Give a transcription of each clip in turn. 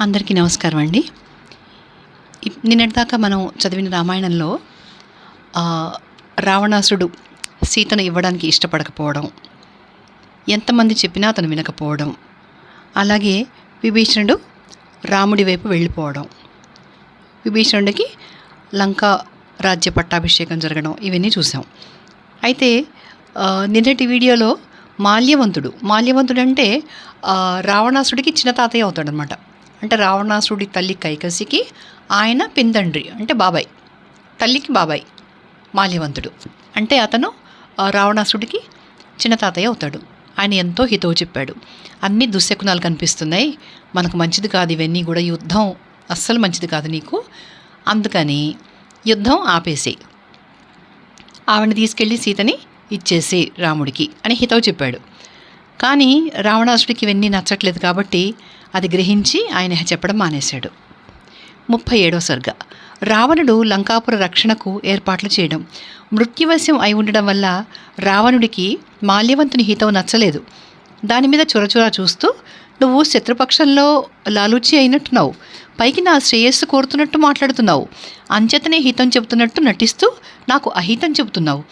అందరికీ నమస్కారం అండి. నిన్నటిదాకా మనం చదివిన రామాయణంలో రావణాసుడు సీతను ఇవ్వడానికి ఇష్టపడకపోవడం, ఎంతమంది చెప్పినా అతను వినకపోవడం, అలాగే విభీషణుడు రాముడి వైపు వెళ్ళిపోవడం, విభీషణుడికి లంకా రాజ్య పట్టాభిషేకం జరగడం, ఇవన్నీ చూసాం. అయితే నిన్నటి వీడియోలో మాల్యవంతుడు అంటే రావణాసుడికి చిన్న తాతయ్య అవుతాడనమాట. అంటే రావణాసుడి తల్లి కైకసికి ఆయన పిందండ్రి, అంటే బాబాయ్, తల్లికి బాబాయ్ మాల్యవంతుడు. అంటే అతను రావణాసుడికి చిన్న తాతయ్య అవుతాడు. ఆయన ఎంతో హితవు చెప్పాడు. అన్ని దుశ్శకునాలు కనిపిస్తున్నాయి, మనకు మంచిది కాదు, ఇవన్నీ కూడా యుద్ధం అస్సలు మంచిది కాదు నీకు, అందుకని యుద్ధం ఆపేసేయి, ఆవిడని తీసుకెళ్ళి సీతని ఇచ్చేసి రాముడికి అని హితవు చెప్పాడు. కానీ రావణాసుడికి ఇవన్నీ నచ్చట్లేదు కాబట్టి అది గ్రహించి ఆయన చెప్పడం మానేశాడు. 37వ సర్గ. రావణుడు లంకాపుర రక్షణకు ఏర్పాట్లు చేయడం. మృత్యువశ్యం అయి ఉండడం వల్ల రావణుడికి మాల్యవంతుని హితవు నచ్చలేదు. దాని మీద చొరచొరా చూస్తూ, నువ్వు శత్రుపక్షంలో లాలూచి అయినట్టున్నావు, పైకి నా శ్రేయస్సు కోరుతున్నట్టు మాట్లాడుతున్నావు, అంచేతనే హితం చెబుతున్నట్టు నటిస్తూ నాకు అహితం చెబుతున్నావు.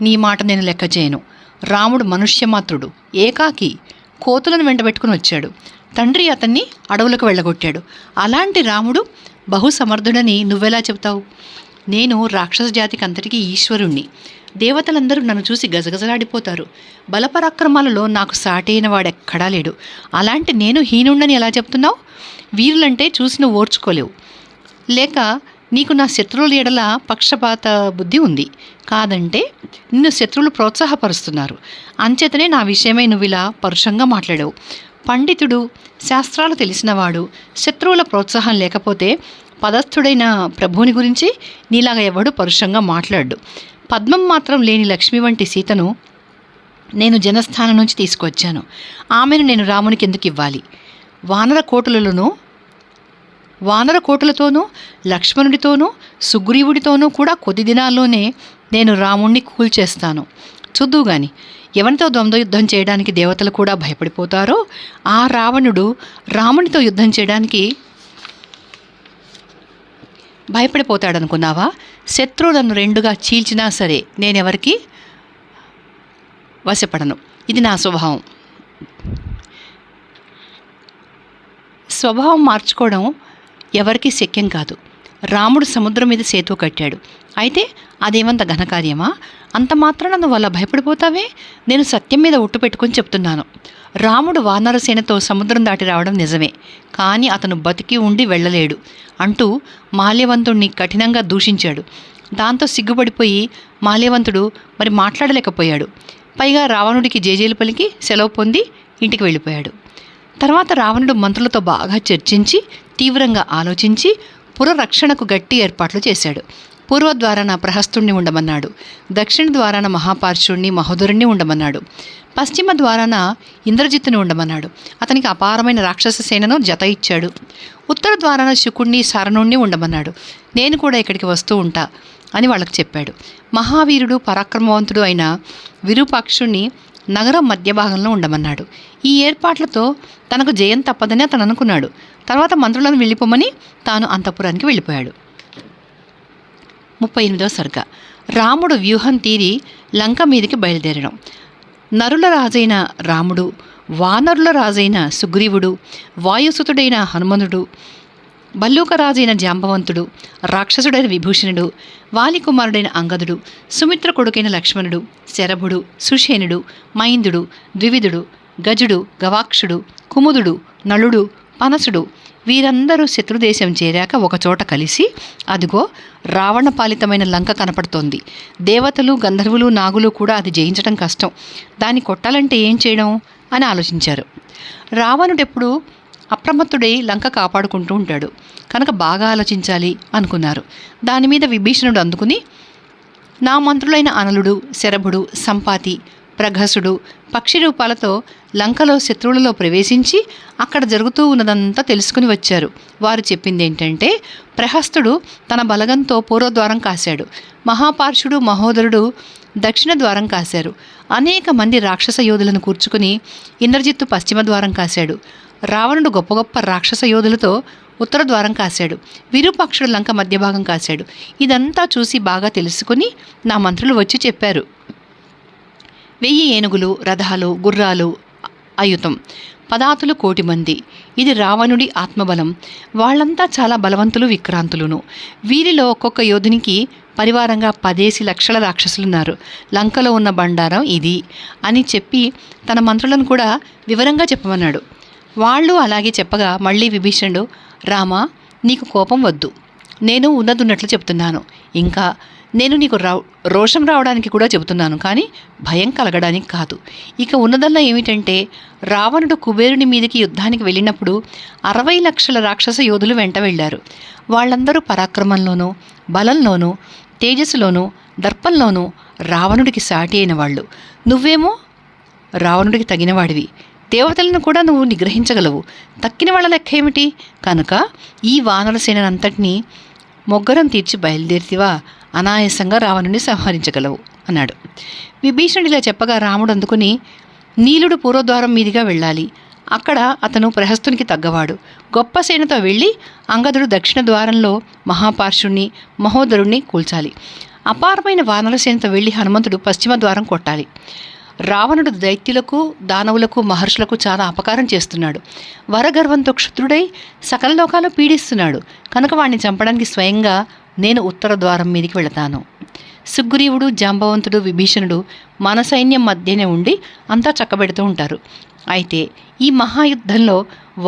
నీ మాట నేను లెక్క చేయను. రాముడు మనుష్యమాత్రుడు, ఏకాకి, కోతులను వెంటబెట్టుకుని వచ్చాడు. తండ్రి అతన్ని అడవులకు వెళ్ళగొట్టాడు. అలాంటి రాముడు బహుసమర్థుడని నువ్వెలా చెబుతావు? నేను రాక్షస జాతికి అంతటికీ ఈశ్వరుణ్ణి. దేవతలందరూ నన్ను చూసి గజగజలాడిపోతారు. బలపరాక్రమాలలో నాకు సాటైన వాడెక్కడా లేడు. అలాంటి నేను హీనుండని ఎలా చెప్తున్నావు? వీరులంటే చూసి నువ్వు ఓర్చుకోలేవు. లేక నీకు నా శత్రువుల ఎడల పక్షపాత బుద్ధి ఉంది. కాదంటే నిన్ను శత్రువులు ప్రోత్సాహపరుస్తున్నారు. అంచేతనే నా విషయమై నువ్వు ఇలా పరుషంగా మాట్లాడావు. పండితుడు, శాస్త్రాలు తెలిసినవాడు, శత్రువుల ప్రోత్సాహం లేకపోతే పదస్థుడైన ప్రభువుని గురించి నీలాగా ఎవడు పరుషంగా మాట్లాడు. పద్మం మాత్రం లేని లక్ష్మి వంటి సీతను నేను జనస్థానం నుంచి తీసుకొచ్చాను. ఆమెను నేను రామునికి ఎందుకు ఇవ్వాలి? వానర కోటులతోనూ లక్ష్మణుడితోనూ సుగ్రీవుడితోనూ కూడా కొద్ది దినాల్లోనే నేను రాముణ్ణి కూల్చేస్తాను. చూద్దు గాని ఎవరితో ద్వంద్వ యుద్ధం చేయడానికి దేవతలు కూడా భయపడిపోతారో ఆ రావణుడు రామునితో యుద్ధం చేయడానికి భయపడిపోతాడనుకున్నావా? శత్రువులను రెండుగా చీల్చినా సరే నేనెవరికి వశపడను. ఇది నా స్వభావం మార్చుకోవడం ఎవరికీ శక్యం కాదు. రాముడు సముద్రం మీద సేతు కట్టాడు. అయితే అదేమంత ఘనకార్యమా? అంత మాత్రాన నువ్వు అలా భయపడిపోతావే? నేను సత్యం మీద ఒట్టు పెట్టుకొని చెప్తున్నాను. రాముడు వానరసేనతో సముద్రం దాటి రావడం నిజమే, కానీ అతను బతికి ఉండి వెళ్ళలేడు అంటూ మాల్యవంతుడిని కఠినంగా దూషించాడు. దాంతో సిగ్గుపడిపోయి మాల్యవంతుడు మరి మాట్లాడలేకపోయాడు. పైగా రావణుడికి జేజేలు పలికి సెలవు పొంది ఇంటికి వెళ్ళిపోయాడు. తర్వాత రావణుడు మంత్రులతో బాగా చర్చించి తీవ్రంగా ఆలోచించి పురరక్షణకు గట్టి ఏర్పాట్లు చేశాడు. పూర్వద్వారాన ప్రహస్తుణ్ణి ఉండమన్నాడు. దక్షిణ ద్వారాన మహాపార్షుణ్ణి మహోదరుణ్ణి ఉండమన్నాడు. పశ్చిమ ద్వారాన ఇంద్రజిత్తుని ఉండమన్నాడు. అతనికి అపారమైన రాక్షస సేనను జత ఇచ్చాడు. ఉత్తర ద్వారాన శుకుణ్ణి సారణుణ్ణి ఉండమన్నాడు. నేను కూడా ఇక్కడికి వస్తూ ఉంటా అని వాళ్ళకి చెప్పాడు. మహావీరుడు పరాక్రమవంతుడు అయిన విరూపాక్షుణ్ణి నగరం మధ్య భాగంలో ఉండమన్నాడు. ఈ ఏర్పాట్లతో తనకు జయం తప్పదని అతను అనుకున్నాడు. తర్వాత మంత్రులను వెళ్ళిపోమని తాను అంతఃపురానికి వెళ్ళిపోయాడు. 38వ సర్గ. రాముడు వ్యూహం తీరి లంక మీదకి బయలుదేరడం. నరుల రాజైన రాముడు, వానరుల రాజైన సుగ్రీవుడు, వాయుసుతుడైన హనుమంతుడు, భల్లూకరాజైన జాంబవంతుడు, రాక్షసుడైన విభూషణుడు, వాలికుమారుడైన అంగదుడు, సుమిత్ర కొడుకైన లక్ష్మణుడు, శరభుడు, సుషేనుడు, మైందుడు, ద్వివిధుడు, గజుడు, గవాక్షుడు, కుముదుడు, నలుడు, పనసుడు వీరందరూ శత్రుదేశం చేరాక ఒకచోట కలిసి, అదిగో రావణ పాలితమైన లంక కనపడుతోంది. దేవతలు, గంధర్వులు, నాగులు కూడా అది జయించడం కష్టం. దాన్ని కొట్టాలంటే ఏం చేయడం అని ఆలోచించారు. రావణుడెప్పుడు అప్రమత్తుడై లంక కాపాడుకుంటూ ఉంటాడు కనుక బాగా ఆలోచించాలి అనుకున్నారు. దాని మీద విభీషణుడు అందుకుని, నా మంత్రులైన అనలుడు, శరభుడు, సంపాతి, ప్రఘసుడు పక్షి రూపాలతో లంకలో శత్రువులలో ప్రవేశించి అక్కడ జరుగుతూ ఉన్నదంతా తెలుసుకుని వచ్చారు. వారు చెప్పింది ఏంటంటే, ప్రహస్తుడు తన బలగంతో పూర్వద్వారం కాశాడు, మహాపార్షుడు, మహోదరుడు దక్షిణ ద్వారం కాశారు. అనేక మంది రాక్షస యోధులను కూర్చుకుని ఇంద్రజిత్తు పశ్చిమ ద్వారం కాశాడు. రావణుడు గొప్ప గొప్ప రాక్షస యోధులతో ఉత్తర ద్వారం కాశాడు. విరూపాక్షుడు లంక మధ్య భాగం కాశాడు. ఇదంతా చూసి బాగా తెలుసుకుని నా మంత్రులు వచ్చి చెప్పారు. 1000 ఏనుగులు, రథాలు, గుర్రాలు, అయుతం, పదాతులు 1,000,000 మంది. ఇది రావణుడి ఆత్మబలం. వాళ్ళంతా చాలా బలవంతులు, విక్రాంతులును. వీరిలో ఒక్కొక్క యోధునికి పరివారంగా 10 లక్షల రాక్షసులున్నారు. లంకలో ఉన్న బండారం ఇది అని చెప్పి తన మంత్రులను కూడా వివరంగా చెప్పమన్నాడు. వాళ్ళు అలాగే చెప్పగా మళ్ళీ విభీషణుడు, రామా, నీకు కోపం వద్దు. నేను ఉన్నదున్నట్లు చెప్తున్నాను. ఇంకా నేను నీకు రోషం రావడానికి కూడా చెబుతున్నాను, కానీ భయం కలగడానికి కాదు. ఇక ఉన్నదల్లా ఏమిటంటే, రావణుడు కుబేరుని మీదకి యుద్ధానికి వెళ్ళినప్పుడు 60 లక్షల రాక్షస యోధులు వెంట వెళ్ళారు. వాళ్ళందరూ పరాక్రమంలోనూ, బలంలోనూ, తేజస్సులోనూ, దర్పంలోనూ రావణుడికి సాటి అయిన వాళ్ళు. నువ్వేమో రావణుడికి తగినవాడివి. దేవతలను కూడా నువ్వు నిగ్రహించగలవు. తక్కిన వాళ్ళ లెక్క ఏమిటి? కనుక ఈ వానరసేనంతటినీ మొగ్గరం తీర్చి బయలుదేరితివా, అనాయాసంగా రావణుని సంహరించగలవు అన్నాడు. విభీషణుడు ఇలా చెప్పగా రాముడు అందుకుని, నీలుడు పూర్వద్వారం మీదుగా వెళ్ళాలి. అక్కడ అతను ప్రహస్తునికి తగ్గవాడు. గొప్ప సేనతో వెళ్ళి అంగదుడు దక్షిణ ద్వారంలో మహాపార్షుణ్ణి, మహోదరుణ్ణి కూల్చాలి. అపారమైన వానరసేనతో వెళ్ళి హనుమంతుడు పశ్చిమ ద్వారం కొట్టాలి. రావణుడు దైత్యులకు, దానవులకు, మహర్షులకు చాలా అపకారం చేస్తున్నాడు. వరగర్వంతో క్షుద్రుడై సకల లోకాలు పీడిస్తున్నాడు. కనుక వాడిని చంపడానికి స్వయంగా నేను ఉత్తర ద్వారం మీదికి వెళతాను. సుగ్రీవుడు, జాంబవంతుడు, విభీషణుడు మన సైన్యం మధ్యనే ఉండి అంతా చక్కబెడుతూ ఉంటారు. అయితే ఈ మహాయుద్ధంలో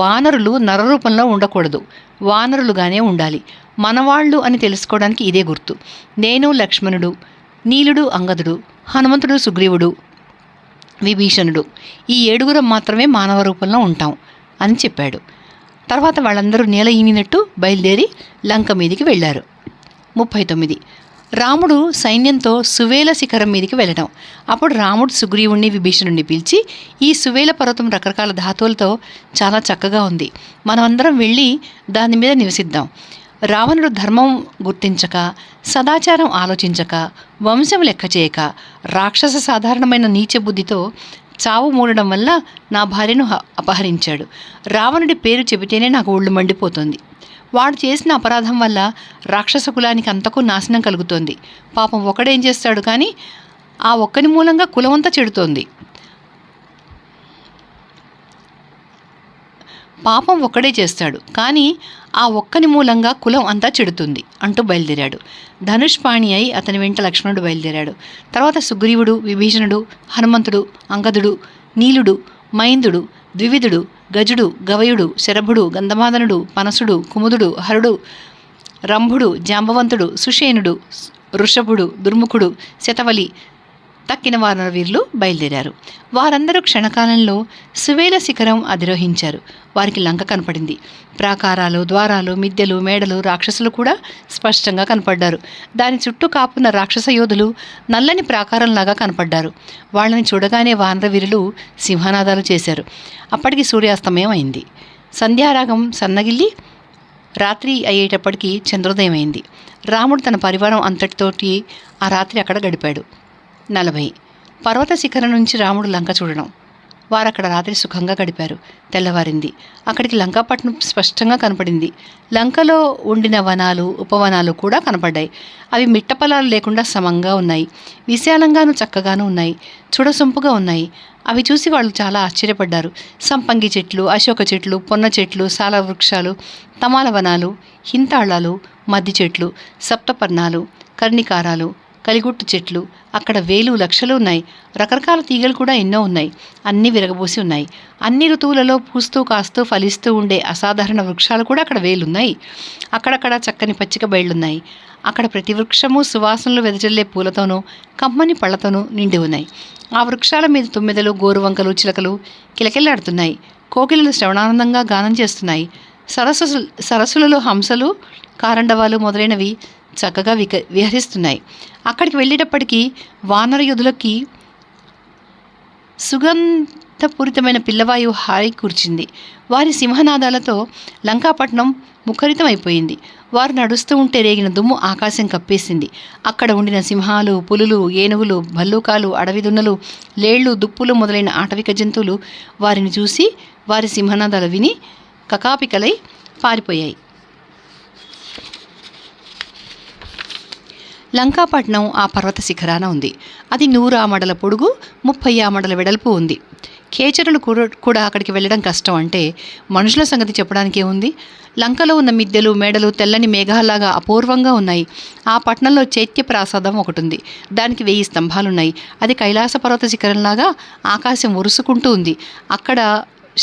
వానరులు నరరూపంలో ఉండకూడదు, వానరులుగానే ఉండాలి. మనవాళ్ళు అని తెలుసుకోవడానికి ఇదే గుర్తు. నేను, లక్ష్మణుడు, నీలుడు, అంగదుడు, హనుమంతుడు, సుగ్రీవుడు, విభీషణుడు, ఈ 7గురం మాత్రమే మానవ రూపంలో ఉంటాం అని చెప్పాడు. తర్వాత వాళ్ళందరూ నేల ఈనినట్టు బయలుదేరి లంక మీదికి వెళ్ళారు. 39. రాముడు సైన్యంతో సువేల శిఖరం మీదికి వెళ్ళడం. అప్పుడు రాముడు సుగ్రీవుణ్ణి, విభీషణుణ్ణి పిలిచి, ఈ సువేల పర్వతం రకరకాల ధాతువులతో చాలా చక్కగా ఉంది. మనమందరం వెళ్ళి దాని మీద నివసిద్దాం. రావణుడు ధర్మం గుర్తించక, సదాచారం ఆలోచించక, వంశం లెక్క చేయక, రాక్షస సాధారణమైన నీచ బుద్ధితో చావు మూడడం వల్ల నా భార్యను అపహరించాడు. రావణుడి పేరు చెబితేనే నాకు ఒళ్ళు మండిపోతుంది. వాడు చేసిన అపరాధం వల్ల రాక్షస కులానికి అంతకు నాశనం కలుగుతోంది. పాపం ఒకడేం చేస్తాడు, కానీ ఆ ఒక్కని మూలంగా కులమంతా చెడుతోంది. పాపం ఒక్కడే చేస్తాడు, కానీ ఆ ఒక్కని మూలంగా కులం అంతా చెడుతుంది అంటూ బయలుదేరాడు. ధనుష్పాణి అయి అతని వెంట లక్ష్మణుడు బయలుదేరాడు. తర్వాత సుగ్రీవుడు, విభీషణుడు, హనుమంతుడు, అంగదుడు, నీలుడు, మైందుడు, ద్వివిధుడు, గజుడు, గవయుడు, శరభుడు, గంధమాదనుడు, పనసుడు, కుముదుడు, హరుడు, రంభుడు, జాంబవంతుడు, సుషేనుడు, వృషభుడు, దుర్ముఖుడు, శతవలి, తక్కిన వానరవీరులు బయలుదేరారు. వారందరూ క్షణకాలంలో సువేల శిఖరం అధిరోహించారు. వారికి లంక కనపడింది. ప్రాకారాలు, ద్వారాలు, మిద్దెలు, మేడలు, రాక్షసులు కూడా స్పష్టంగా కనపడ్డారు. దాని చుట్టూ కాపున్న రాక్షస యోధులు నల్లని ప్రాకారంలాగా కనపడ్డారు. వాళ్ళని చూడగానే వానరవీరులు సింహనాదాలు చేశారు. అప్పటికి సూర్యాస్తమయం అయింది. సంధ్యారాగం సన్నగిల్లి రాత్రి అయ్యేటప్పటికీ చంద్రోదయం అయింది. రాముడు తన పరివారం అంతటితోటి ఆ రాత్రి అక్కడ గడిపాడు. 40. పర్వత శిఖరం నుంచి రాముడు లంక చూడడం. వారక్కడ రాత్రి సుఖంగా గడిపారు. తెల్లవారింది. అక్కడికి లంకాపట్నం స్పష్టంగా కనపడింది. లంకలో ఉండిన వనాలు, ఉపవనాలు కూడా కనపడ్డాయి. అవి మిట్టపలాలు లేకుండా సమంగా ఉన్నాయి. విశాలంగాను చక్కగాను ఉన్నాయి. చూడసొంపుగా ఉన్నాయి. అవి చూసి వాళ్ళు చాలా ఆశ్చర్యపడ్డారు. సంపంగి చెట్లు, అశోక చెట్లు, పొన్న చెట్లు, సాల వృక్షాలు, తమాల వనాలు, హింతాళాలు, మద్ది చెట్లు, సప్తపర్ణాలు, కర్ణికారాలు, కలిగుట్టు చెట్లు, అక్కడ వేలు లక్షలు ఉన్నాయి. రకరకాల తీగలు కూడా ఎన్నో ఉన్నాయి. అన్నీ విరగబోసి ఉన్నాయి. అన్ని ఋతువులలో పూస్తూ కాస్తూ ఫలిస్తూ ఉండే అసాధారణ వృక్షాలు కూడా అక్కడ వేలున్నాయి. అక్కడక్కడ చక్కని పచ్చిక బయళ్ళున్నాయి. అక్కడ ప్రతి వృక్షము సువాసనలు వెదజల్లే పూలతోనూ, కమ్మని పళ్లతోనూ నిండి ఉన్నాయి. ఆ వృక్షాల మీద తుమ్మెదలు, గోరువంకలు, చిలకలు కిలకిల్లాడుతున్నాయి. కోకిలలు శ్రవణానందంగా గానం చేస్తున్నాయి. సరస్సులలో హంసలు, కారండవాలు మొదలైనవి చక్కగా విహరిస్తున్నాయి. అక్కడికి వెళ్ళేటప్పటికీ వానర యోధులకి సుగంధపూరితమైన పిల్లవాయువు హాయి కూర్చింది. వారి సింహనాదాలతో లంకాపట్నం ముఖరితం అయిపోయింది. వారు నడుస్తూ ఉంటే రేగిన దుమ్ము ఆకాశం కప్పేసింది. అక్కడ ఉండిన సింహాలు, పులులు, ఏనుగులు, భల్లూకాలు, అడవి దున్నలు, లేళ్లు, దుప్పులు మొదలైన ఆటవిక జంతువులు వారిని చూసి వారి సింహనాదాలు విని కకాపికలై పారిపోయాయి. లంకాపట్నం ఆ పర్వత శిఖరాన ఉంది. అది 100 ఆమడల పొడుగు, 30 ఆమడల వెడల్పు ఉంది. ఖేచరులు కూడా అక్కడికి వెళ్ళడం కష్టం అంటే మనుషుల సంగతి చెప్పడానికే ఉంది. లంకలో ఉన్న మిద్దెలు మేడలు తెల్లని మేఘాల్లాగా అపూర్వంగా ఉన్నాయి. ఆ పట్టణంలో చైత్య ప్రాసాదం ఒకటి ఉంది. దానికి 1000 స్తంభాలున్నాయి. అది కైలాస పర్వత శిఖరంలాగా ఆకాశం ఒరుసుకుంటూ ఉంది. అక్కడ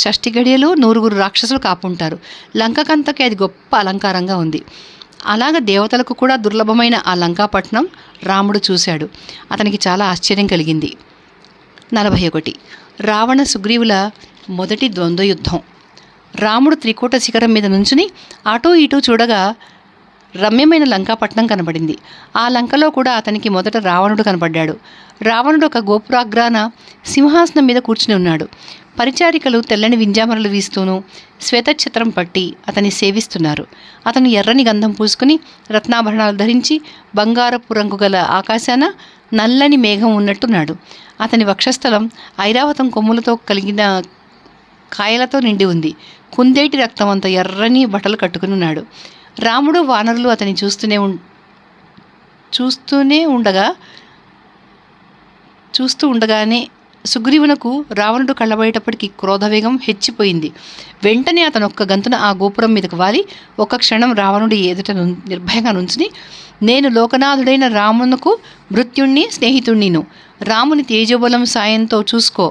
షష్ఠి గడియలు 100 రాక్షసులు కాపుంటారు. లంకకంతకి అది గొప్ప అలంకారంగా ఉంది. అలాగ దేవతలకు కూడా దుర్లభమైన ఆ లంకాపట్నం రాముడు చూశాడు. అతనికి చాలా ఆశ్చర్యం కలిగింది. 41 రావణ సుగ్రీవుల మొదటి ద్వంద్వ యుద్ధం. రాముడు త్రికూట శిఖరం మీద నుంచుని అటూ ఇటూ చూడగా రమ్యమైన లంకాపట్నం కనబడింది. ఆ లంకలో కూడా అతనికి మొదట రావణుడు కనపడ్డాడు. రావణుడు ఒక గోపురాగ్రాన సింహాసనం మీద కూర్చుని ఉన్నాడు. పరిచారికలు తెల్లని వింజామరలు వీస్తూను శ్వేతఛత్రం పట్టి అతన్ని సేవిస్తున్నారు. అతను ఎర్రని గంధం పూసుకుని రత్నాభరణాలు ధరించి బంగారపు రంగు గల ఆకాశాన నల్లని మేఘం ఉన్నట్టున్నాడు. అతని వక్షస్థలం ఐరావతం కొమ్ములతో కలిగిన కాయలతో నిండి ఉంది. కుందేటి రక్తం అంత ఎర్రని బట్టలు కట్టుకుని ఉన్నాడు. రాముడు వానరులు అతన్ని చూస్తూ ఉండగానే సుగ్రీవునకు రావణుడు కళ్ళబోయేటప్పటికి క్రోధవేగం హెచ్చిపోయింది. వెంటనే అతను ఒక్క గంతున ఆ గోపురం మీదకు వాలి ఒక్క క్షణం రావణుడి ఎదుట నిర్భయంగా నుంచుని, నేను లోకనాథుడైన రామునకు మృత్యుణ్ణి స్నేహితుణ్ణిను. రాముని తేజోబలం సాయంతో చూసుకో,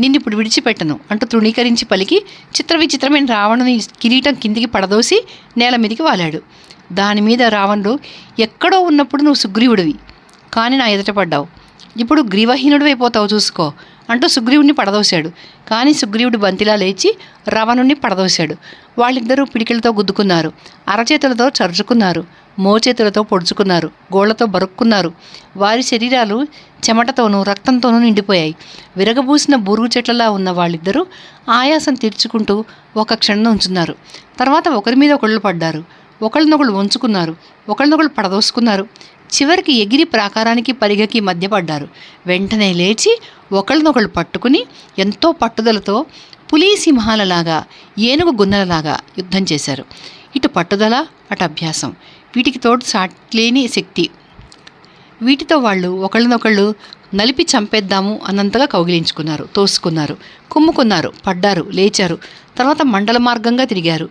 నిన్నిప్పుడు విడిచిపెట్టను అంటూ తృణీకరించి పలికి చిత్రవిచిత్రమైన రావణుని కిరీటం కిందికి పడదోసి నేల మీదికి వాలాడు. దానిమీద రావణుడు, ఎక్కడో ఉన్నప్పుడు నువ్వు సుగ్రీవుడివి, కానీ నా ఎదుట పడ్డావు. ఇప్పుడు గ్రీవహీనుడు అయిపోతావు చూసుకో అంటూ సుగ్రీవుడిని పడదోశాడు. కానీ సుగ్రీవుడు బంతిలా లేచి రావణుణ్ణి పడదోశాడు. వాళ్ళిద్దరూ పిడికిలతో గుద్దుకున్నారు, అరచేతులతో చరుచుకున్నారు, మోచేతులతో పొడుచుకున్నారు, గోళ్లతో బరుక్కున్నారు. వారి శరీరాలు చెమటతోనూ రక్తంతోనూ నిండిపోయాయి. విరగబూసిన బూరుగు చెట్లలా ఉన్న వాళ్ళిద్దరూ ఆయాసం తీర్చుకుంటూ ఒక క్షణం ఉంచున్నారు. తర్వాత ఒకరి మీద ఒకళ్ళు పడ్డారు, ఒకళ్ళనొకళ్ళు వంచుకున్నారు, ఒకళ్ళనొకళ్ళు పడదోసుకున్నారు. చివరికి ఎగిరి ప్రాకారానికి పరిగకి మధ్య పడ్డారు. వెంటనే లేచి ఒకళ్ళనొకళ్ళు పట్టుకుని ఎంతో పట్టుదలతో పులి సింహాలలాగా ఏనుగు గున్నలలాగా యుద్ధం చేశారు. ఇటు పట్టుదల, అటు అభ్యాసం, వీటికి తోడు సాట్లేని శక్తి. వీటితో వాళ్ళు ఒకళ్ళనొకళ్ళు నలిపి చంపేద్దాము అన్నంతగా కౌగిలించుకున్నారు, తోసుకున్నారు, కుమ్ముకున్నారు, పడ్డారు, లేచారు. తర్వాత మండల మార్గంగా తిరిగారు.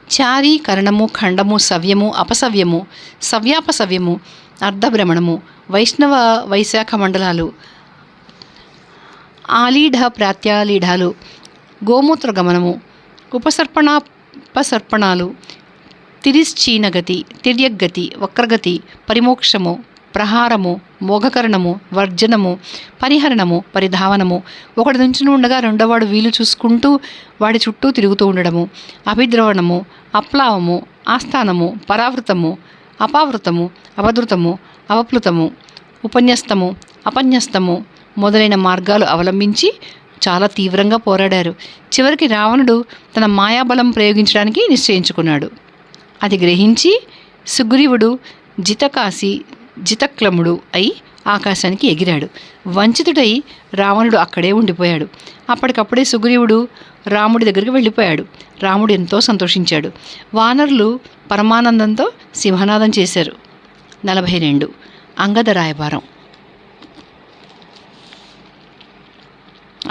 చారి, కరణము, ఖండము, సవ్యము, అపసవ్యము, సవ్యాపసవ్యము, అర్ధభ్రమణము, వైష్ణవ వైశాఖ మండలాలు, ఆలీఢ ప్రాత్యాలీఢాలు, గోమూత్ర గమనము, ఉపసర్పణాపసర్పణాలు, తిరిశ్చీనగతి, తిర్యగ్గతి, వక్రగతి, పరిమోక్షము, ప్రహారము, మోఘకరణము, వర్జనము, పరిహరణము, పరిధావనము, ఒకటి నుంచుని ఉండగా రెండోవాడు వీలు చూసుకుంటూ వాడి చుట్టూ తిరుగుతూ ఉండడము, అభిద్రవణము, అప్లావము, ఆస్థానము, పరావృతము, అపావృతము, అవధృతము, అవప్లుతము, ఉపన్యస్తము, అపన్యస్తము మొదలైన మార్గాలు అవలంబించి చాలా తీవ్రంగా పోరాడారు. చివరికి రావణుడు తన మాయాబలం ప్రయోగించడానికి నిశ్చయించుకున్నాడు. అది గ్రహించి సుగ్రీవుడు జితక్లముడు అయి ఆకాశానికి ఎగిరాడు. వంచితుడై రావణుడు అక్కడే ఉండిపోయాడు. అప్పటికప్పుడే సుగ్రీవుడు రాముడి దగ్గరికి వెళ్ళిపోయాడు. రాముడు ఎంతో సంతోషించాడు. వానరులు పరమానందంతో సింహనాదం చేశారు. 42 అంగద రాయబారం.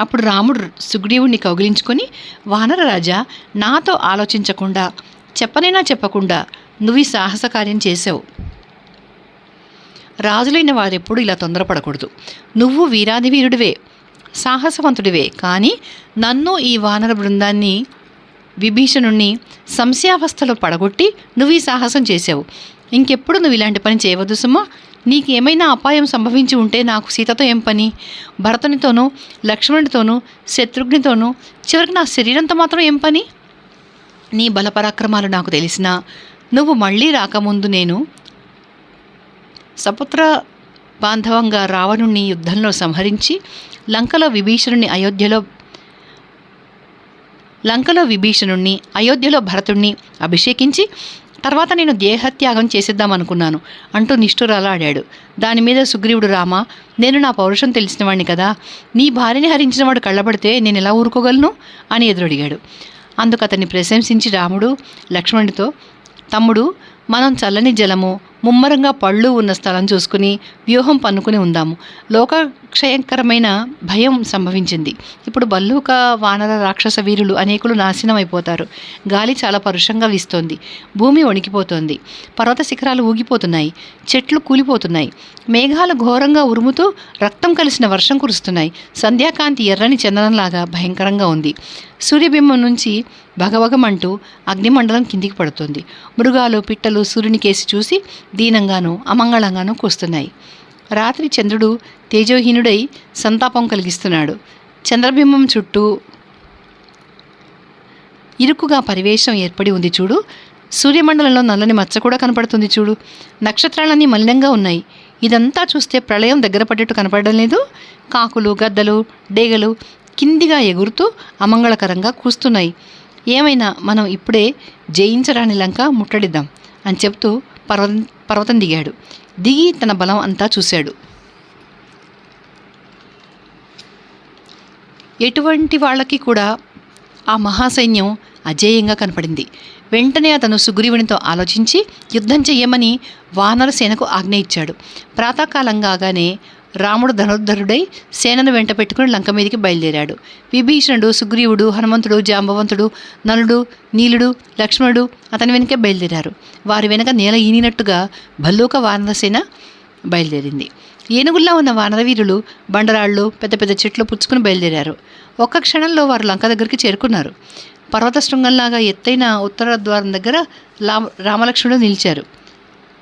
అప్పుడు రాముడు సుగ్రీవుడిని కౌగిలించుకొని, వానరరాజా, నాతో ఆలోచించకుండా చెప్పనైనా చెప్పకుండా నువ్వు ఈ సాహస కార్యం చేసావు. రాజులైన వారెప్పుడు ఇలా తొందరపడకూడదు. నువ్వు వీరాది వీరుడివే, సాహసవంతుడివే. కానీ నన్ను, ఈ వానర బృందాన్ని, విభీషణుణ్ణి సంశయావస్థలో పడగొట్టి నువ్వు ఈ సాహసం చేసావు. ఇంకెప్పుడు నువ్వు ఇలాంటి పని చేయవద్దు సుమా. నీకేమైనా అపాయం సంభవించి ఉంటే నాకు సీతతో ఏం పని? భరతునితోనూ, లక్ష్మణుడితోనూ, శత్రుఘ్నితోనూ, చివరికి నా శరీరంతో మాత్రం ఏం పని? నీ బలపరాక్రమాలు నాకు తెలిసినా నువ్వు మళ్ళీ రాకముందు నేను సపుత్ర బాంధవంగా రావణుణ్ణి యుద్ధంలో సంహరించి లంకలో విభీషణుణ్ణి అయోధ్యలో భరతుణ్ణి అభిషేకించి తర్వాత నేను దేహత్యాగం చేసేద్దాం అనుకున్నాను అంటూ నిష్ఠురాలాడాడు. దాని మీద సుగ్రీవుడు, రామ, నేను నా పౌరుషం తెలిసినవాడిని కదా, నీ భార్యని హరించినవాడు కళ్ళబడితే నేను ఎలా ఊరుకోగలను అని ఎదురడిగాడు. అందుకు అతన్ని ప్రశంసించి రాముడు లక్ష్మణుడితో, తమ్ముడు, మనం చల్లని జలము, ముమ్మరంగా పళ్ళు ఉన్న స్థలం చూసుకుని వ్యూహం పన్నుకుని ఉందాము. లోకక్షయకరమైన భయం సంభవించింది. ఇప్పుడు బల్లూక వానర రాక్షస వీరులు అనేకులు నాశనం అయిపోతారు. గాలి చాలా పరుషంగా వీస్తోంది. భూమి వణికిపోతోంది. పర్వత శిఖరాలు ఊగిపోతున్నాయి. చెట్లు కూలిపోతున్నాయి. మేఘాలు ఘోరంగా ఉరుముతూ రక్తం కలిసిన వర్షం కురుస్తున్నాయి. సంధ్యాకాంతి ఎర్రని చందనంలాగా భయంకరంగా ఉంది. సూర్యబింబం నుంచి భగభగమంటూ అగ్నిమండలం కిందికి పడుతుంది. మృగాలు, పిట్టలు సూర్యుని కేసి చూసి దీనంగానూ అమంగళంగానూ కూస్తున్నాయి. రాత్రి చంద్రుడు తేజోహీనుడై సంతాపం కలిగిస్తున్నాడు. చంద్రబింబం చుట్టూ ఇరుకుగా పరివేశం ఏర్పడి ఉంది చూడు. సూర్యమండలంలో నల్లని మచ్చ కూడా కనపడుతుంది చూడు. నక్షత్రాలన్నీ మలినంగా ఉన్నాయి. ఇదంతా చూస్తే ప్రళయం దగ్గర పడ్డట్టు కనపడడం లేదు. కాకులు, గద్దలు, డేగలు కిందిగా ఎగురుతూ అమంగళకరంగా కూస్తున్నాయి. ఏమైనా మనం ఇప్పుడే జయించరాని లంక ముట్టడిద్దాం అని చెప్తూ పర్వతం దిగాడు. దిగి తన బలం అంతా చూశాడు. ఎటువంటి వాళ్ళకి కూడా ఆ మహాసైన్యం అజేయంగా కనపడింది. వెంటనే అతను సుగ్రీవునితో ఆలోచించి యుద్ధం చెయ్యమని వానర సేనకు ఆజ్ఞ ఇచ్చాడు. ప్రాతకాలం కాగానే రాముడు ధనుర్ధరుడై సేనను వెంట పెట్టుకుని లంక మీదికి బయలుదేరాడు. విభీషణుడు, సుగ్రీవుడు, హనుమంతుడు, జాంబవంతుడు, నలుడు, నీలుడు, లక్ష్మణుడు అతని వెనుకే బయలుదేరారు. వారి వెనక నేల ఈనినట్టుగా భల్లూక వానరసేన బయలుదేరింది. ఏనుగుల్లా ఉన్న వానరవీరులు బండరాళ్ళు, పెద్ద పెద్ద చెట్లు పుచ్చుకుని బయలుదేరారు. ఒక్క క్షణంలో వారు లంక దగ్గరికి చేరుకున్నారు. పర్వత శృంగంలాగా ఎత్తైన ఉత్తర ద్వారం దగ్గర రామలక్ష్మణుడు నిలిచారు.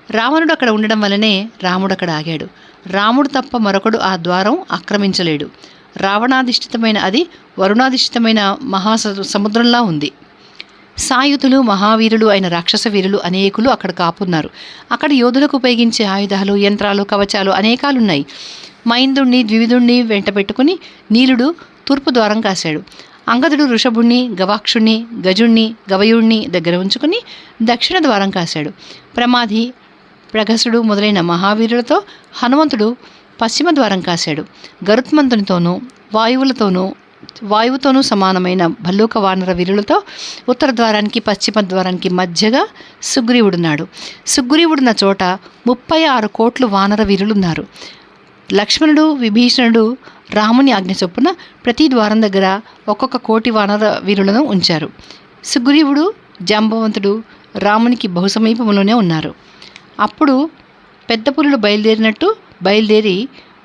రావణుడు అక్కడ ఉండడం వల్లనే రాముడు అక్కడ ఆగాడు. రాముడు తప్ప మరొకడు ఆ ద్వారం ఆక్రమించలేడు. రావణాధిష్ఠితమైన అది వరుణాధిష్ఠితమైన సముద్రంలా ఉంది. సాయుధులు, మహావీరులు అయిన రాక్షస వీరులు అనేకులు అక్కడ కాపున్నారు. అక్కడ యోధులకు ఉపయోగించే ఆయుధాలు, యంత్రాలు, కవచాలు అనేకాలున్నాయి. మైందుణ్ణి, ద్వివిధుణ్ణి వెంట పెట్టుకుని నీలుడు తూర్పు ద్వారం కాశాడు. అంగదుడు వృషభుణ్ణి, గవాక్షుణ్ణి, గజుణ్ణి, గవయుణ్ణి దగ్గర ఉంచుకుని దక్షిణ ద్వారం కాశాడు. ప్రమాధి, ప్రగసుడు మొదలైన మహావీరులతో హనుమంతుడు పశ్చిమ ద్వారం కాశాడు. గరుత్మంతునితోనూ వాయువుతోనూ సమానమైన భల్లూక వానర వీరులతో ఉత్తర ద్వారానికి, పశ్చిమ ద్వారానికి మధ్యగా సుగ్రీవుడున్నాడు. సుగ్రీవుడున్న చోట 36 కోట్లు వానర వీరులున్నారు. లక్ష్మణుడు, విభీషణుడు రాముని ఆజ్ఞ చొప్పున ప్రతి ద్వారం దగ్గర ఒక్కొక్క కోటి వానర వీరులను ఉంచారు. సుగ్రీవుడు, జాంబవంతుడు రామునికి బహుసమీపంలోనే ఉన్నారు. అప్పుడు పెద్ద పులులు బయలుదేరి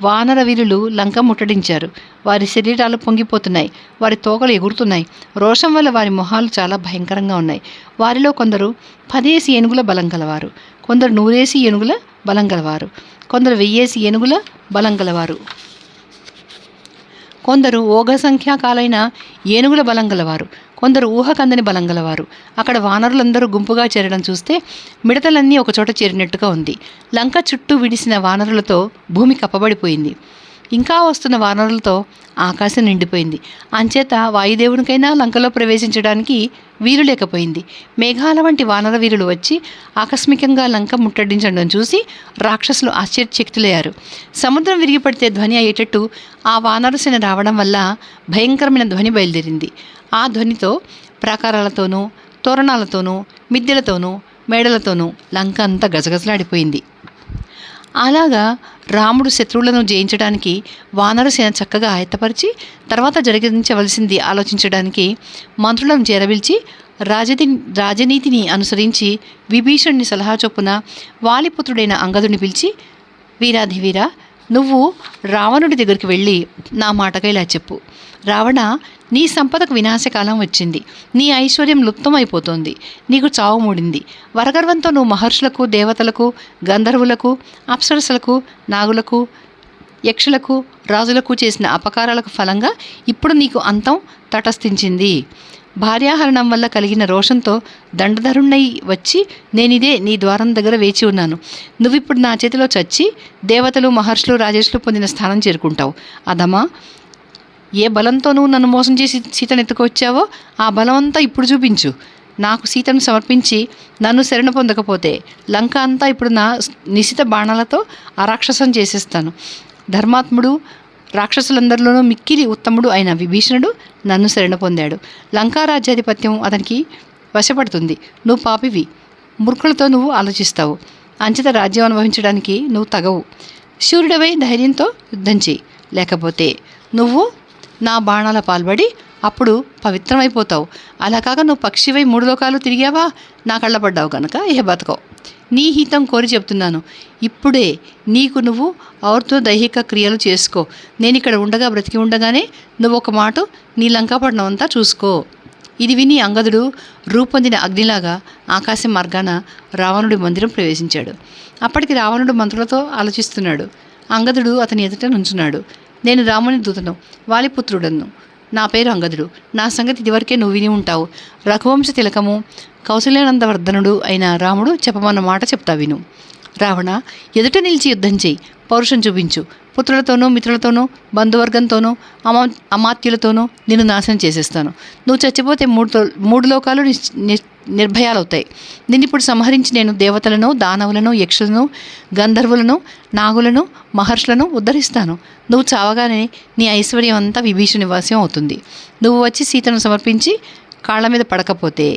వానర వీరులు లంక ముట్టడించారు. వారి శరీరాలు పొంగిపోతున్నాయి. వారి తోకలు ఎగురుతున్నాయి. రోషం వల్ల వారి మొహాలు చాలా భయంకరంగా ఉన్నాయి. వారిలో కొందరు 10 ఏనుగుల బలం గలవారు, కొందరు 100 ఏనుగుల బలం గలవారు, కొందరు 1000 ఏనుగుల బలం గలవారు, కొందరు ఓఘ సంఖ్యాకాలైన ఏనుగుల బలం గలవారు, కొందరు ఊహకందని బలం గలవారు. అక్కడ వానరులందరూ గుంపుగా చేరడం చూస్తే మిడతలన్నీ ఒకచోట చేరినట్టుగా ఉంది. లంక చుట్టూ విడిసిన వానరులతో భూమి కప్పబడిపోయింది. ఇంకా వస్తున్న వానరులతో ఆకాశం నిండిపోయింది. అంచేత వాయుదేవునికైనా లంకలో ప్రవేశించడానికి వీలు లేకపోయింది. మేఘాల వంటి వానర వీరులు వచ్చి ఆకస్మికంగా లంక ముట్టడించడం చూసి రాక్షసులు ఆశ్చర్యచకితులయ్యారు. సముద్రం విరిగిపడితే ధ్వని అయ్యేటట్టు ఆ వానరసేన రావడం వల్ల భయంకరమైన ధ్వని బయలుదేరింది. ఆ ధ్వనితో ప్రాకారాలతోనూ, తోరణాలతోనూ, మిద్దెలతోనూ, మేడలతోనూ లంక అంతా గజగజలాడిపోయింది. అలాగా రాముడు శత్రువులను జయించడానికి వానరసేన చక్కగా ఆయత్తపరిచి తర్వాత జరిగించవలసింది ఆలోచించడానికి మంత్రులను చేరవిల్చి రాజనీతిని అనుసరించి విభీషణుని సలహా చొప్పున వాలిపుత్రుడైన అంగదుని పిలిచి, వీరాధివీరా, నువ్వు రావణుడి దగ్గరికి వెళ్ళి నా మాటగా ఇలా చెప్పు. రావణ, నీ సంపదకు వినాశకాలం వచ్చింది. నీ ఐశ్వర్యం లుప్తమైపోతోంది. నీకు చావు మూడింది. వరగర్వంతో నువ్వు మహర్షులకు, దేవతలకు, గంధర్వులకు, అప్సరసలకు, నాగులకు, యక్షులకు, రాజులకు చేసిన అపకారాలకు ఫలంగా ఇప్పుడు నీకు అంతం తటస్థించింది. భార్యాహరణం వల్ల కలిగిన రోషంతో దండధరుణ్ణై వచ్చి నేనిదే నీ ద్వారం దగ్గర వేచి ఉన్నాను. నువ్విప్పుడు నా చేతిలో చచ్చి దేవతలు, మహర్షులు, రాజేషులు పొందిన స్థానం చేరుకుంటావు. అదమా, ఏ బలంతో నువ్వు నన్ను మోసం చేసి సీతను ఎత్తుకొచ్చావో ఆ బలం అంతా ఇప్పుడు చూపించు. నాకు సీతను సమర్పించి నన్ను శరణ పొందకపోతే లంక అంతా ఇప్పుడు నా నిశిత బాణాలతో అరాక్షసం చేసేస్తాను. ధర్మాత్ముడు, రాక్షసులందరిలోనూ మిక్కిలి ఉత్తముడు అయిన విభీషణుడు నన్ను శరణ పొందాడు. లంకా రాజ్యాధిపత్యం అతనికి వశపడుతుంది. నువ్వు పాపివి, మూర్ఖులతో నువ్వు ఆలోచిస్తావు. అంచేత రాజ్యం అనుభవించడానికి నువ్వు తగవు. శూరుడవై ధైర్యంతో యుద్ధం చేయి, లేకపోతే నువ్వు నా బాణాల పాల్పడి అప్పుడు పవిత్రమైపోతావు. అలా కాక నువ్వు పక్షివై 3 లోకాలు తిరిగావా, నా కళ్ళపడ్డావు కనుక ఇహ బతకవు. నీ హితం కోరి చెప్తున్నాను. ఇప్పుడే నీకు నువ్వు ఎవరితో దైహిక క్రియలు చేసుకో. నేను ఇక్కడ ఉండగా బ్రతికి ఉండగానే నువ్వు ఒక మాట నీ లంకాపట్నం అంతా చూసుకో. ఇది విని అంగదుడు రూపొందిన అగ్నిలాగా ఆకాశం మార్గాన రావణుడి మందిరం ప్రవేశించాడు. అప్పటికి రావణుడు మంత్రులతో ఆలోచిస్తున్నాడు. అంగదుడు అతని ఎదుట నుంచున్నాడు. నేను రాముని దూతను, వాలిపుత్రుడను. నా పేరు అంగదుడు. నా సంగతి ఇదివరకే నువ్వు విని ఉంటావు. రఘువంశ తిలకము, కౌశల్యానందవర్ధనుడు అయిన రాముడు చెప్పమన్న మాట చెప్తా విను. రావణ, ఎదుట నిలిచి యుద్ధం చేయి, పౌరుషం చూపించు. పుత్రులతోనూ, మిత్రులతోనూ, బంధువర్గంతోనూ, అమాత్యులతోనూ నిన్ను నాశనం చేసేస్తాను. నువ్వు చచ్చిపోతే 3 లోకాలు నిర్భయాలవుతాయి. నిన్ను ఇప్పుడు సంహరించి నేను దేవతలను, దానవులను, యక్షులను, గంధర్వులను, నాగులను, మహర్షులను ఉద్ధరిస్తాను. నువ్వు చావగానే నీ ఐశ్వర్యం అంతా విభీషణ నివాసం అవుతుంది. నువ్వు వచ్చి సీతను సమర్పించి కాళ్ళ మీద పడకపోతే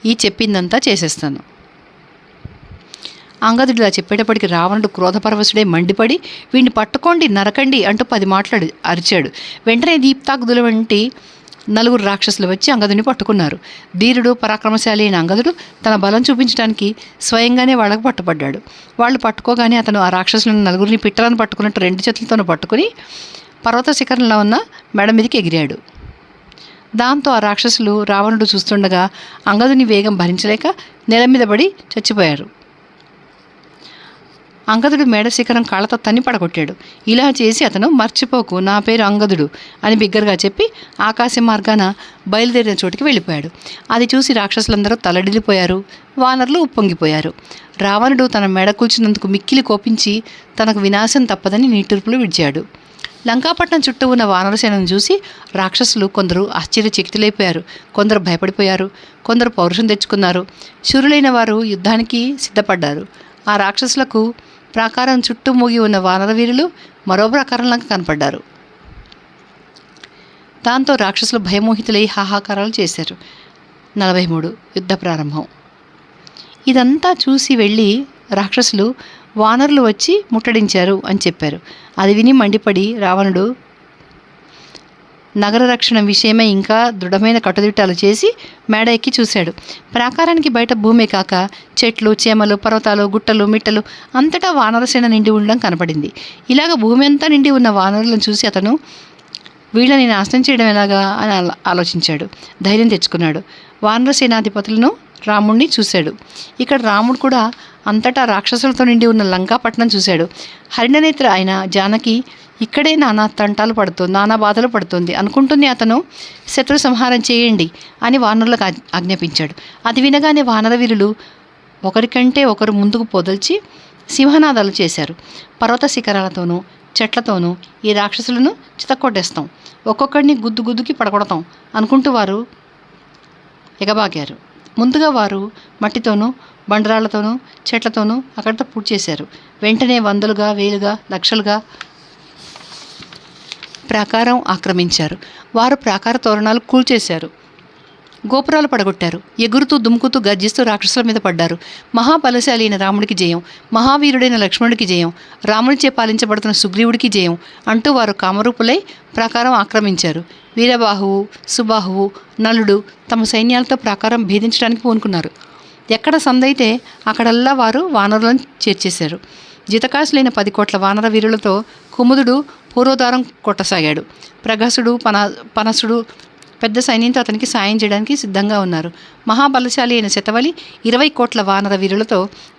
ఈ చెప్పిందంతా చేసేస్తాను. అంగదుడు ఇలా చెప్పేటప్పటికి రావణుడు క్రోధపరవశుడే మండిపడి, వీడిని పట్టుకోండి, నరకండి అంటూ 10 మాటలు అరిచాడు. వెంటనే దీప్తాగ్దుల వంటి 4 రాక్షసులు వచ్చి అంగదుని పట్టుకున్నారు. ధీరుడు, పరాక్రమశాలి అయిన అంగదుడు తన బలం చూపించడానికి స్వయంగానే వాళ్ళకు పట్టుబడ్డాడు. వాళ్ళు పట్టుకోగానే అతను ఆ రాక్షసులను 4 పిట్టలను పట్టుకున్నట్టు 2 చేతులతోనూ పట్టుకుని పర్వత శిఖరంలో ఉన్న మెడ మీదకి ఎగిరాడు. దాంతో ఆ రాక్షసులు రావణుడు చూస్తుండగా అంగదుని వేగం భరించలేక నేల మీద పడి చచ్చిపోయారు. అంగదుడు మేడ శిఖరం కాళ్ళతో తన్ని పడగొట్టాడు. ఇలా చేసి అతను, మర్చిపోకు, నా పేరు అంగదుడు అని బిగ్గరగా చెప్పి ఆకాశ మార్గాన బయలుదేరిన చోటికి వెళ్ళిపోయాడు. అది చూసి రాక్షసులందరూ తలడిల్లిపోయారు. వానరులు ఉప్పొంగిపోయారు. రావణుడు తన మెడ కూల్చినందుకు మిక్కిలి కోపించి తనకు వినాశం తప్పదని నీటూర్పులు విడిచాడు. లంకాపట్నం చుట్టూ ఉన్న వానరసేనను చూసి రాక్షసులు కొందరు ఆశ్చర్యచకితులైపోయారు, కొందరు భయపడిపోయారు, కొందరు పౌరుషం తెచ్చుకున్నారు. శూరులైన వారు యుద్ధానికి సిద్ధపడ్డారు. ఆ రాక్షసులకు ప్రాకారం చుట్టూ మూగి ఉన్న వానరవీరులు మరో ప్రాకారంలాగా కనపడ్డారు. దాంతో రాక్షసులు భయమోహితులై హాహాకారాలు చేశారు. 43 యుద్ధ ప్రారంభం. ఇదంతా చూసి వెళ్ళి రాక్షసులు వానరులు వచ్చి ముట్టడించారు అని చెప్పారు. అది విని మండిపడి రావణుడు నగర రక్షణ విషయమై ఇంకా దృఢమైన కట్టుదిట్టాలు చేసి మేడ ఎక్కి చూశాడు. ప్రాకారానికి బయట భూమే కాక చెట్లు, చేమలు, పర్వతాలు, గుట్టలు, మిట్టలు అంతటా వానరసేన నిండి ఉండడం కనపడింది. ఇలాగ భూమి అంతా నిండి ఉన్న వానరులను చూసి అతను వీళ్ళని నాశనం చేయడం ఎలాగా అని ఆలోచించాడు. ధైర్యం తెచ్చుకున్నాడు. వానరసేనాధిపతులను, రాముణ్ణి చూశాడు. ఇక్కడ రాముడు కూడా అంతటా రాక్షసులతో నిండి ఉన్న లంకాపట్నం చూశాడు. హరిణనేత్ర అయిన జానకి ఇక్కడే నానా తంటాలు పడుతుంది, నానా బాధలు పడుతుంది అనుకుంటూనే అతను శత్రు సంహారం చేయండి అని వానరులకు ఆజ్ఞాపించాడు. అది వినగానే వానరవీరులు ఒకరికంటే ఒకరు ముందుకు పొదల్చి సింహనాదాలు చేశారు. పర్వత శిఖరాలతోనూ చెట్లతోనూ ఈ రాక్షసులను చితక్కొట్టేస్తాం, ఒక్కొక్కడిని గుద్దుకి పడగొడతాం అనుకుంటూ వారు ఎగబాగారు. ముందుగా వారు మట్టితోనూ, బండరాళ్లతోనూ, చెట్లతోనూ అక్కడితో పూర్తి చేశారు. వెంటనే వందలుగా, వేలుగా, లక్షలుగా ప్రాకారం ఆక్రమించారు. వారు ప్రాకార తోరణాలు కూల్చేశారు, గోపురాలు పడగొట్టారు. ఎగురుతూ, దుముకుతూ, గర్జిస్తూ రాక్షసుల మీద పడ్డారు. మహాబలశాలి అయిన రాముడికి జయం, మహావీరుడైన లక్ష్మణుడికి జయం, రాముడిచే పాలించబడుతున్న సుగ్రీవుడికి జయం అంటూ వారు కామరూపులై ప్రాకారం ఆక్రమించారు. వీరబాహువు, సుబాహువు, నలుడు తమ సైన్యాలతో ప్రాకారం భేదించడానికి పూనుకున్నారు. ఎక్కడ సందైతే అక్కడల్లా వారు వానరులను చేర్చేశారు. జితకాసులైన 10 కోట్ల వానర వీరులతో కుముదుడు పూర్వద్వారం కొట్టసాగాడు. ప్రగసుడు, పనసుడు పెద్ద సైన్యంతో అతనికి సాయం చేయడానికి సిద్ధంగా ఉన్నారు. మహాబలశాలి అయిన శతవలి 20 కోట్ల వానర వీరులతో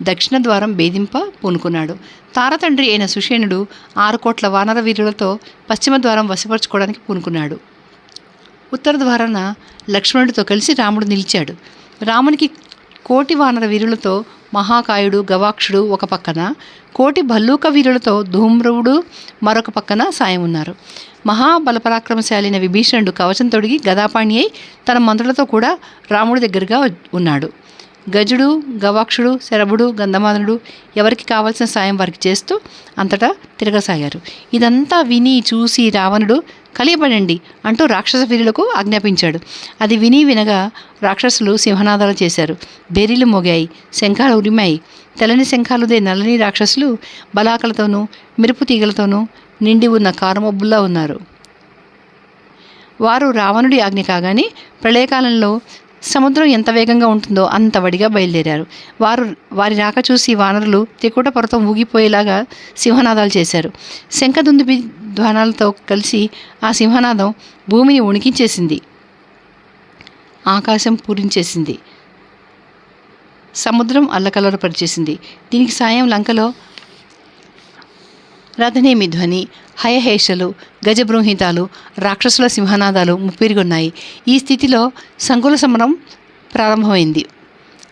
దక్షిణ ద్వారం భేదింప పూనుకున్నాడు. తారతండ్రి అయిన సుషేణుడు 6 కోట్ల వానర వీరులతో పశ్చిమ ద్వారం వశపరుచుకోవడానికి పూనుకున్నాడు. ఉత్తర ద్వారాన లక్ష్మణుడితో కలిసి రాముడు నిలిచాడు. రామునికి 1 కోటి వానర వీరులతో మహాకాయుడు, గవాక్షుడు ఒక పక్కన, 1 కోటి భల్లూక వీరులతో ధూమ్రువుడు మరొక పక్కన సాయం ఉన్నారు. మహాబలపరాక్రమశాలి అయిన విభీషణుడు కవచం తొడిగి గదాపాణి అయి తన మంత్రులతో కూడా రాముడి దగ్గరగా ఉన్నాడు. గజుడు, గవాక్షుడు, శరభుడు, గంధమాదనుడు ఎవరికి కావాల్సిన సాయం వారికి చేస్తూ అంతటా తిరగసాగారు. ఇదంతా విని చూసి రావణుడు కలియబడండి అంటూ రాక్షస వీరులకు ఆజ్ఞాపించాడు. అది వినగా రాక్షసులు సింహనాదాలు చేశారు. బేరీలు మోగాయి, శంఖాలు ఉరిమాయి. తెల్లని శంఖాలుదే నల్లని రాక్షసులు బలాకలతోనూ మెరుపు తీగలతోనూ నిండి ఉన్న కారుమబ్బుల్లా ఉన్నారు. వారు రావణుడి ఆజ్ఞ కాగానే ప్రళయకాలంలో సముద్రం ఎంత వేగంగా ఉంటుందో అంత వడిగా బయలుదేరారు. వారి రాక చూసి వానరులు త్రికూట పర్వతం ఊగిపోయేలాగా సింహనాదాలు చేశారు. శంఖదుందుబి ధ్వానాలతో కలిసి ఆ సింహనాదం భూమిని ఉణికించేసింది, ఆకాశం పూరించేసింది, సముద్రం అల్లకల్లోలపరిచేసింది. దీనికి సాయం లంకలో రథనేమి ధ్వని, హయహేషలు, గజబృంహితాలు, రాక్షసుల సింహనాదాలు ముప్పిరిగొన్నాయి. ఈ స్థితిలో సంకుల సమరం ప్రారంభమైంది.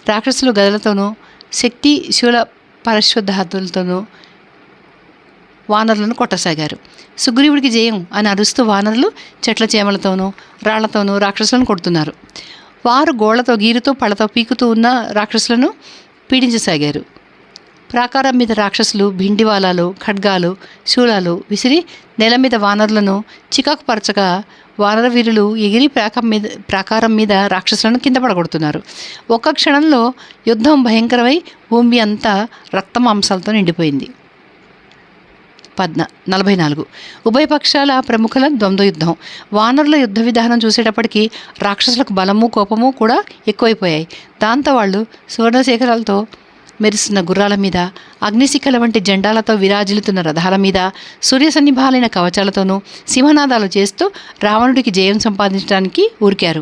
రాక్షసులు గదలతోనూ శక్తి శూల పరశ్వధాతులతోనూ వానరులను కొట్టసాగారు. సుగ్రీవుడికి జయం అని అరుస్తూ వానరులు చెట్ల చేమలతోనూ రాళ్లతోనూ రాక్షసులను కొడుతున్నారు. వారు గోళ్లతో, గీరుతో, పళ్ళతో పీకుతూ ఉన్న రాక్షసులను పీడించసాగారు. ప్రాకారం మీద రాక్షసులు భిండివాలాలు, ఖడ్గాలు, శూలాలు విసిరి నేల మీద వానరులను చికాకుపరచగా వానర వీరులు ఎగిరి ప్రాకారం మీద రాక్షసులను కింద పడగొడుతున్నారు. ఒక్క క్షణంలో యుద్ధం భయంకరమై భూమి అంతా రక్తమాంసాలతో నిండిపోయింది. 44 ఉభయపక్షాల ప్రముఖుల ద్వంద్వ యుద్ధం. వానరుల యుద్ధ విధానం చూసేటప్పటికీ రాక్షసులకు బలము, కోపము కూడా ఎక్కువైపోయాయి. దాంతో వాళ్ళు సువర్ణశేఖరాలతో మెరుస్తున్న గుర్రాల మీద, అగ్నిశిఖల వంటి జెండాలతో విరాజిల్లుతున్న రథాల మీద, సూర్య సన్నిభాలైన కవచాలతోనూ సింహనాదాలు చేస్తూ రావణుడికి జయం సంపాదించడానికి ఊరికారు.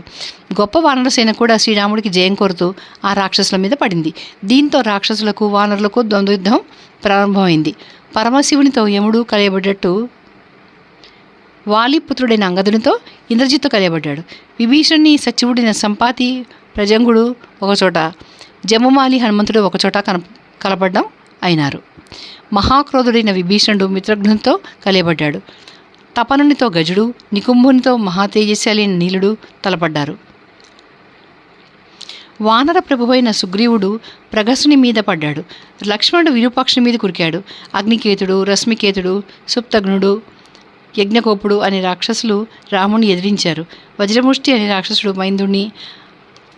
గొప్ప వానరసేన కూడా శ్రీరాముడికి జయం కోరుతూ ఆ రాక్షసుల మీద పడింది. దీంతో రాక్షసులకు వానరులకు ద్వంద్వయుద్ధం ప్రారంభమైంది. పరమశివునితో యముడు కలియబడ్డట్టు వాలిపుత్రుడైన అంగదునితో ఇంద్రజిత్తు కలియబడ్డాడు. విభీషణుని సచివుడైన సంపాతి, ప్రజంగుడు ఒకచోట, జముమాలి, హనుమంతుడు ఒకచోట కలపడ్డం అయినారు. మహాక్రోధుడైన విభీషణుడు మిత్రఘ్నునితో కలియబడ్డాడు. తపనునితో గజుడు, నికుంభునితో మహాతేజశాలి నీలుడు తలపడ్డారు. వానర ప్రభువైన సుగ్రీవుడు ప్రగసుని మీద పడ్డాడు. లక్ష్మణుడు విరూపాక్షుని మీద కురికాడు. అగ్నికేతుడు, రశ్మికేతుడు, సుప్తఘ్నుడు, యజ్ఞకోపుడు అనే రాక్షసులు రాముని ఎదిరించారు. వజ్రముష్టి అనే రాక్షసుడు మైందుణ్ణి,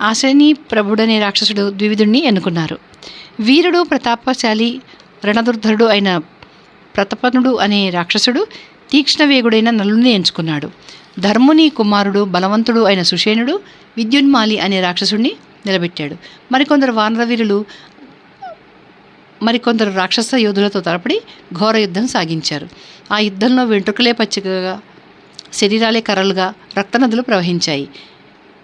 ఆశని ప్రభుడనే రాక్షసుడు ద్వివిధుణ్ణి ఎన్నుకున్నారు. వీరుడు, ప్రతాపశాలి, రణదుర్ధరుడు అయిన ప్రతపనుడు అనే రాక్షసుడు తీక్ష్ణవేగుడైన నలుని ఎంచుకున్నాడు. ధర్ముని కుమారుడు, బలవంతుడు అయిన సుషేనుడు విద్యున్మాలి అనే రాక్షసుడిని నిలబెట్టాడు. మరికొందరు రాక్షస యోధులతో తలపడి ఘోర యుద్ధం సాగించారు. ఆ యుద్ధంలో వెంట్రుకలే పచ్చికగా, శరీరాలే కర్రలుగా రక్తనదులు ప్రవహించాయి.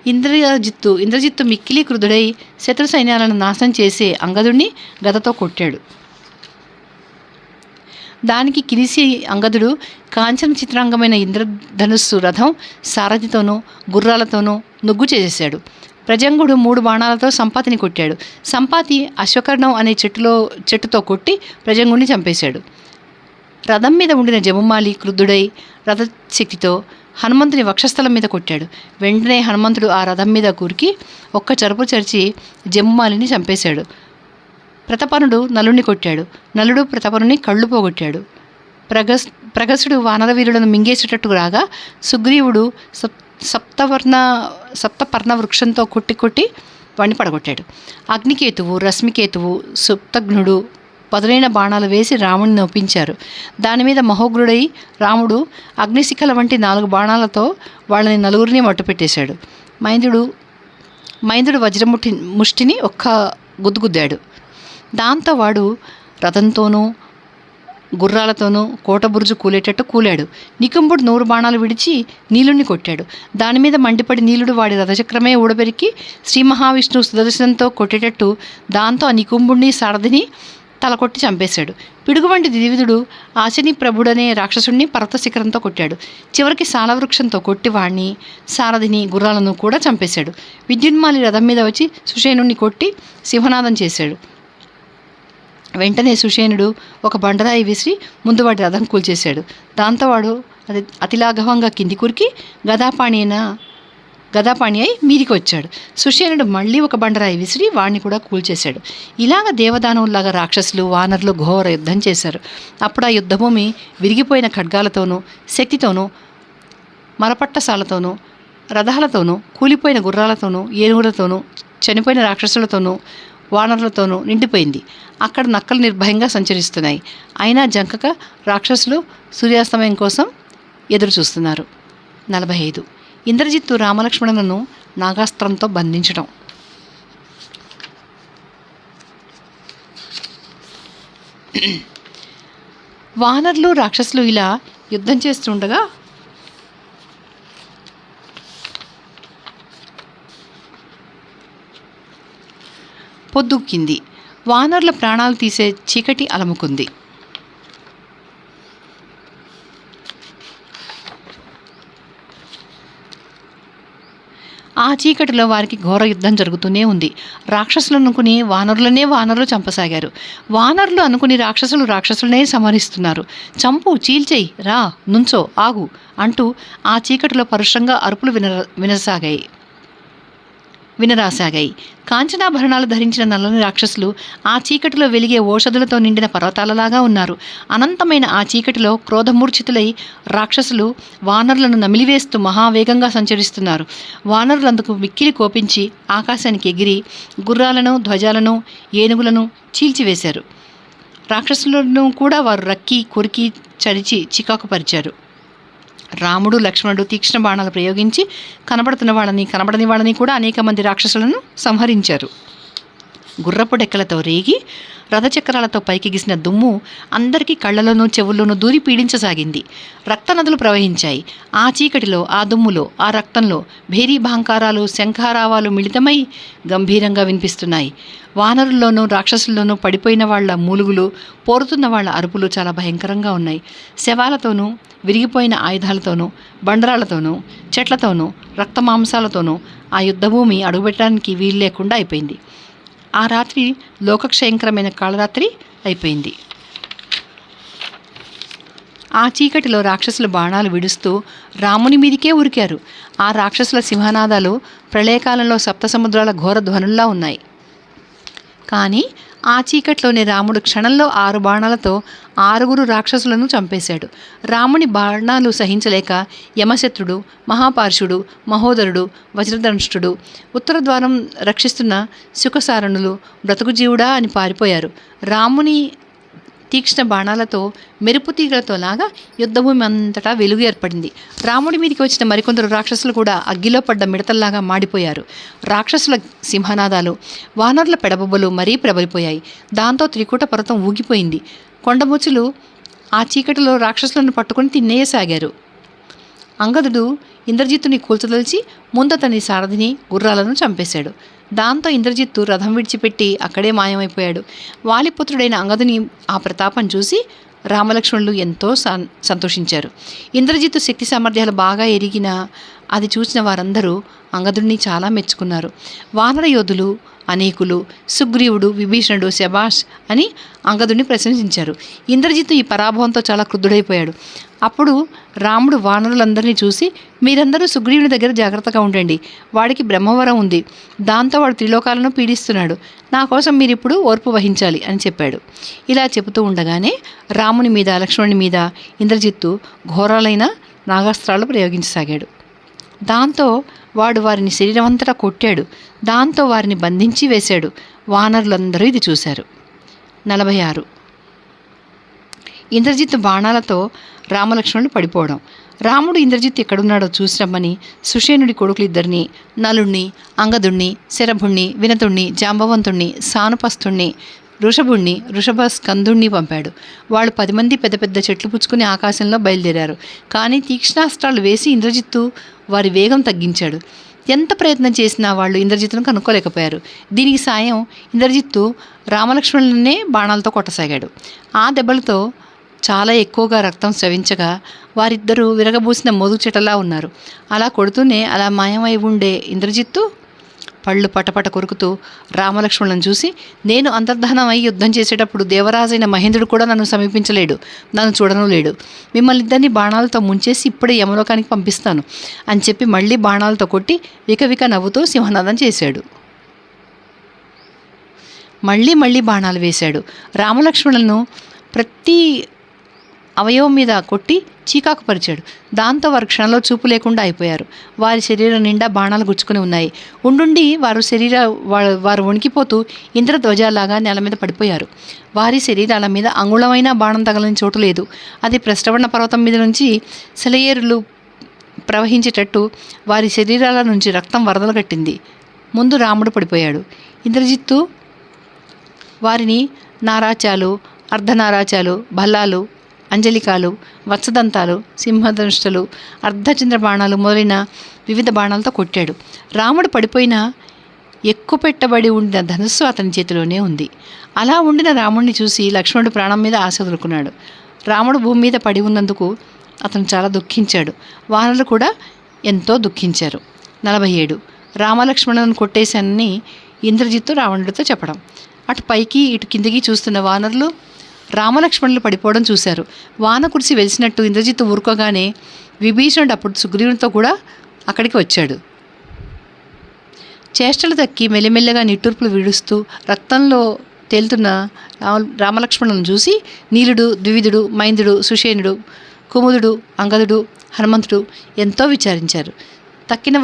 ఇంద్రజిత్తు మిక్కిలి క్రుధుడై శత్రు సైన్యాలను నాశనం చేసే అంగదుడిని గదతో కొట్టాడు. దానికి కినిసి అంగదుడు కాంచన చిత్రాంగమైన ఇంద్రధనుస్సు రథం సారథితోనూ గుర్రాలతోనూ నుగ్గు చేసేశాడు. ప్రజంగుడు 3 బాణాలతో సంపాతిని కొట్టాడు. సంపాతి అశ్వకర్ణం అనే చెట్టుతో కొట్టి ప్రజంగుడిని చంపేశాడు. రథం మీద ఉండిన జముమాలి క్రుద్ధుడై రథశక్తితో హనుమంతుని వక్షస్థలం మీద కొట్టాడు. వెంటనే హనుమంతుడు ఆ రథం మీద కూరికి ఒక్క చరుపు చరిచి జముమాలిని చంపేశాడు. ప్రతపనుడు నలుని కొట్టాడు. నలుడు ప్రతపనుని కళ్ళు పోగొట్టాడు. ప్రగసుడు వానరవీరులను మింగేసేటట్టు రాగా సుగ్రీవుడు సప్తపర్ణ వృక్షంతో కొట్టి వాణ్ణి పడగొట్టాడు. అగ్నికేతువు, రశ్మికేతువు, సుప్తఘ్నుడు పదునైన బాణాలు వేసి రాముడిని నొప్పించారు. దానిమీద మహోగ్రుడై రాముడు అగ్నిశిఖల వంటి 4 బాణాలతో వాళ్ళని నలుగురిని మట్టుపెట్టేశాడు. మైందుడు ముష్టిని ఒక్క గుద్దుగుద్దాడు. దాంతో వాడు రథంతోనూ గుర్రాలతోనూ కోటబురుజు కూలేటట్టు కూలాడు. నికుంభుడు 100 బాణాలు విడిచి నీలుణ్ణి కొట్టాడు. దానిమీద మండిపడి నీలుడు వాడి రథచక్రమే ఊడబెరికి శ్రీ మహావిష్ణువు సుదర్శనంతో కొట్టేటట్టు దాంతో ఆ నికుంభుడిని సారథిని తలకొట్టి చంపేశాడు. పిడుగు వంటి ద్వివిధుడు ఆశని ప్రభుడనే రాక్షసుడిని పర్వత శిఖరంతో కొట్టాడు. చివరికి సాలవృక్షంతో కొట్టి వాణ్ణి, సారథిని, గుర్రాలను కూడా చంపేశాడు. విద్యున్మాలి రథం మీద వచ్చి సుషేనుణ్ణి కొట్టి సింహనాదం చేశాడు. వెంటనే సుషేనుడు ఒక బండరాయి విసిరి ముందు వాడి రథం కూల్చేశాడు. దాంతో వాడు అది అతిలాఘవంగా కింది కురికి గదాపాణి అయి మీదికి వచ్చాడు. సుషేనుడు మళ్ళీ ఒక బండరాయి విసిరి వాడిని కూడా కూల్చేశాడు. ఇలాగ దేవదానవుల్లాగా రాక్షసులు వానరులు ఘోర యుద్ధం చేశారు. అప్పుడు ఆ యుద్ధభూమి విరిగిపోయిన ఖడ్గాలతోనూ శక్తితోనూ మరపట్టసాలతోనూ రథాలతోనూ కూలిపోయిన గుర్రాలతోనూ ఏనుగులతోనూ చనిపోయిన రాక్షసులతోనూ వానరులతోనూ నిండిపోయింది. అక్కడ నక్కలు నిర్భయంగా సంచరిస్తున్నాయి. అయినా జంకక రాక్షసులు సూర్యాస్తమయం కోసం ఎదురు చూస్తున్నారు. 45. ఇంద్రజిత్తు రామలక్ష్మణులను నాగాస్త్రంతో బంధించడం. వానరులు రాక్షసులు ఇలా యుద్ధం చేస్తుండగా పొద్దుక్కింది. వానరుల ప్రాణాలు తీసే చీకటి అలముకుంది. ఆ చీకటిలో వారికి ఘోర యుద్ధం జరుగుతూనే ఉంది. రాక్షసులు అనుకుని వానరులు చంపసాగారు. వానరులు అనుకుని రాక్షసులనే సంహరిస్తున్నారు. చంపు, చీల్చేయి, రా, నుంచో, ఆగు అంటూ ఆ చీకటిలో పరుషంగా అరుపులు వినరాసాగాయి. కాంచనాభరణాలు ధరించిన నల్లని రాక్షసులు ఆ చీకటిలో వెలిగే ఓషధులతో నిండిన పర్వతాలలాగా ఉన్నారు. అనంతమైన ఆ చీకటిలో క్రోధమూర్ఛితులై రాక్షసులు వానరులను నమిలివేస్తూ మహావేగంగా సంచరిస్తున్నారు. వానరులందుకు మిక్కిలి కోపించి ఆకాశానికి ఎగిరి గుర్రాలను, ధ్వజాలను, ఏనుగులను చీల్చివేశారు. రాక్షసులను కూడా వారు రక్కి, కొరికి, చరిచి చికాకుపరిచారు. రాముడు, లక్ష్మణుడు తీక్ష్ణ బాణాలు ప్రయోగించి కనబడుతున్న వాళ్ళని, కనబడని వాళ్ళని కూడా అనేక మంది రాక్షసులను సంహరించారు. గుర్రపు డెక్కలతో రేగి రథచక్రాలతో పైకిగిసిన దుమ్ము అందరికీ కళ్ళలోనూ చెవుల్లోనూ దూరి పీడించసాగింది. రక్తనదులు ప్రవహించాయి. ఆ చీకటిలో, ఆ దుమ్ములో, ఆ రక్తంలో భేరీభాంకారాలు, శంఖారావాలు మిళితమై గంభీరంగా వినిపిస్తున్నాయి. వానరుల్లోనూ రాక్షసుల్లోనూ పడిపోయిన వాళ్ల మూలుగులు, పోరుతున్న వాళ్ల అరుపులు చాలా భయంకరంగా ఉన్నాయి. శవాలతోనూ, విరిగిపోయిన ఆయుధాలతోనూ, బండరాళ్లతోనూ, చెట్లతోనూ, రక్తమాంసాలతోనూ ఆ యుద్ధభూమి అడుగుపెట్టడానికి వీలు లేకుండా అయిపోయింది. ఆ రాత్రి లోకక్షయంకరమైన కాళరాత్రి అయిపోయింది. ఆ చీకటిలో రాక్షసుల బాణాలు విడుస్తూ రాముని మీదికే ఉరికారు. ఆ రాక్షసుల సింహనాదాలు ప్రళయకాలంలో సప్తసముద్రాల ఘోర ధ్వనుల్లా ఉన్నాయి. కానీ ఆ చీకట్లోనే రాముడు క్షణంలో 6 బాణాలతో 6 రాక్షసులను చంపేశాడు. రాముని బాణాలు సహించలేక యమశత్రుడు, మహాపార్షుడు, మహోదరుడు, వజ్రదంష్టుడు, ఉత్తరద్వారం రక్షిస్తున్న శుకసారణులు బ్రతుకుజీవుడా అని పారిపోయారు. రాముని తీక్ష్ణ బాణాలతో, మెరుపు తీగలతోలాగా యుద్ధభూమి అంతటా వెలుగు ఏర్పడింది. రాముడి మీదికి వచ్చిన మరికొందరు రాక్షసులు కూడా అగ్గిలో పడ్డ మిడతల్లాగా మాడిపోయారు. రాక్షసుల సింహనాదాలు, వానరుల పెడబొబ్బలు మరీ ప్రబలిపోయాయి. దాంతో త్రికూట పర్వతం ఊగిపోయింది. కొండముచ్చులు ఆ చీకటిలో రాక్షసులను పట్టుకుని తినేయసాగారు. అంగదుడు ఇంద్రజిత్తుని కూల్చదలిచి ముందతని సారథిని, గుర్రాలను చంపేశాడు. దాంతో ఇంద్రజిత్తు రథం విడిచిపెట్టి అక్కడే మాయమైపోయాడు. వాలిపుత్రుడైన అంగదుని ఆ ప్రతాపం చూసి రామలక్ష్మణులు ఎంతో సంతోషించారు. ఇంద్రజిత్తు శక్తి సామర్థ్యాలు బాగా ఎరిగిన అది చూసిన వారందరూ అంగదుడిని చాలా మెచ్చుకున్నారు. వానర యోధులు అనేకులు, సుగ్రీవుడు, విభీషణుడు శబాష్ అని అంగదుడిని ప్రశంసించారు. ఇంద్రజిత్తు ఈ పరాభవంతో చాలా క్రుద్ధుడైపోయాడు. అప్పుడు రాముడు వానరులందరినీ చూసి, మీరందరూ సుగ్రీవుని దగ్గర జాగ్రత్తగా ఉండండి. వాడికి బ్రహ్మవరం ఉంది. దాంతో వాడు త్రిలోకాలను పీడిస్తున్నాడు. నా కోసం మీరిప్పుడు ఓర్పు వహించాలి అని చెప్పాడు. ఇలా చెబుతూ ఉండగానే రాముని మీద, లక్ష్మణుని మీద ఇంద్రజిత్తు ఘోరాలైన నాగాస్త్రాలు ప్రయోగించసాగాడు. దాంతో వాడు వారిని శరీరమంతటా కొట్టాడు. దాంతో వారిని బంధించి వేశాడు. వానరులందరూ ఇది చూశారు. 46. ఇంద్రజిత్తు బాణాలతో రామలక్ష్మణులు పడిపోవడం. రాముడు ఇంద్రజిత్తు ఎక్కడున్నాడో చూసిరమ్మని సుషేనుడి కొడుకులిద్దరిని, నలుణ్ణి, అంగదుణ్ణి, శరభుణ్ణి, వినతుణ్ణి, జాంబవంతుణ్ణి, సానుపస్థుణ్ణి, ఋషభస్కందుణ్ణి పంపాడు. వాళ్ళు 10 మంది పెద్ద పెద్ద చెట్లు పుచ్చుకుని ఆకాశంలో బయలుదేరారు. కానీ తీక్ష్ణాస్త్రాలు వేసి ఇంద్రజిత్తు వారి వేగం తగ్గించాడు. ఎంత ప్రయత్నం చేసినా వాళ్ళు ఇంద్రజిత్తును కనుక్కోలేకపోయారు. దీనికి సాయం ఇంద్రజిత్తు రామలక్ష్మణులనే బాణాలతో కొట్టసాగాడు. ఆ దెబ్బలతో చాలా ఎక్కువగా రక్తం స్రవించగా వారిద్దరూ విరగబూసిన మోదుగు చెట్టలా ఉన్నారు. అలా కొడుతూనే అలా మాయమై ఉండే ఇంద్రజిత్తు పళ్ళు పటపట కొరుకుతూ రామలక్ష్మణులను చూసి, నేను అంతర్ధానం అయి యుద్ధం చేసేటప్పుడు దేవరాజైన మహేంద్రుడు కూడా నన్ను సమీపించలేడు, నన్ను చూడను లేడు. మిమ్మల్ని ఇద్దరిని బాణాలతో ముంచేసి ఇప్పుడే యమలోకానికి పంపిస్తాను అని చెప్పి మళ్ళీ బాణాలతో కొట్టి వికవిక నవ్వుతూ సింహనాదం చేశాడు. మళ్ళీ బాణాలు వేశాడు. రామలక్ష్మణులను ప్రతి అవయవం మీద కొట్టి చీకాకు పరిచాడు. దాంతో వారు క్షణంలో చూపు లేకుండా అయిపోయారు. వారి శరీరం నిండా బాణాలు గుచ్చుకుని ఉన్నాయి. ఉండుండి వారు వణికిపోతూ ఇంద్రధ్వజాలాగా నేల మీద పడిపోయారు. వారి శరీరాల మీద అంగుళమైన బాణం తగలని చోటు లేదు. అది ప్రశ్రవణ పర్వతం మీద నుంచి సెలయేరులు ప్రవహించేటట్టు వారి శరీరాల నుంచి రక్తం వరదలు కట్టింది. ముందు రాముడు పడిపోయాడు. ఇంద్రజిత్తు వారిని నారాచాలు, అర్ధనారాచాలు, భల్లాలు, అంజలికాలు, వత్సదంతాలు, సింహధనుష్ఠులు, అర్ధచంద్ర బాణాలు మొదలైన వివిధ బాణాలతో కొట్టాడు. రాముడు పడిపోయిన ఎక్కుపెట్టబడి ఉండిన ధనుస్సు అతని చేతిలోనే ఉంది. అలా ఉండిన రాముడిని చూసి లక్ష్మణుడు ప్రాణం మీద ఆశ వదులుకున్నాడు. రాముడు భూమి మీద పడి ఉన్నందుకు అతను చాలా దుఃఖించాడు. వానరులు కూడా ఎంతో దుఃఖించారు. 47 రామలక్ష్మణులను కొట్టేశానని ఇంద్రజిత్తు రావణుడితో చెప్పడం. అటు పైకి ఇటు కిందికి చూస్తున్న వానరులు రామలక్ష్మణులు పడిపోవడం చూశారు. వాన కురిసి వెలిసినట్టు ఇంద్రజిత్తు ఊరుకోగానే విభీషణుడు అప్పుడు సుగ్రీవునితో కూడా అక్కడికి వచ్చాడు. చేష్టలు తక్కి మెల్లిమెల్లగా నిట్టూర్పులు విడుస్తూ రక్తంలో తేలుతున్న రామలక్ష్మణులను చూసి నీలుడు, ద్వివిధుడు, మైందుడు, సుషేనుడు, కుముదుడు, అంగదుడు, హనుమంతుడు ఎంతో విచారించారు. తక్కిన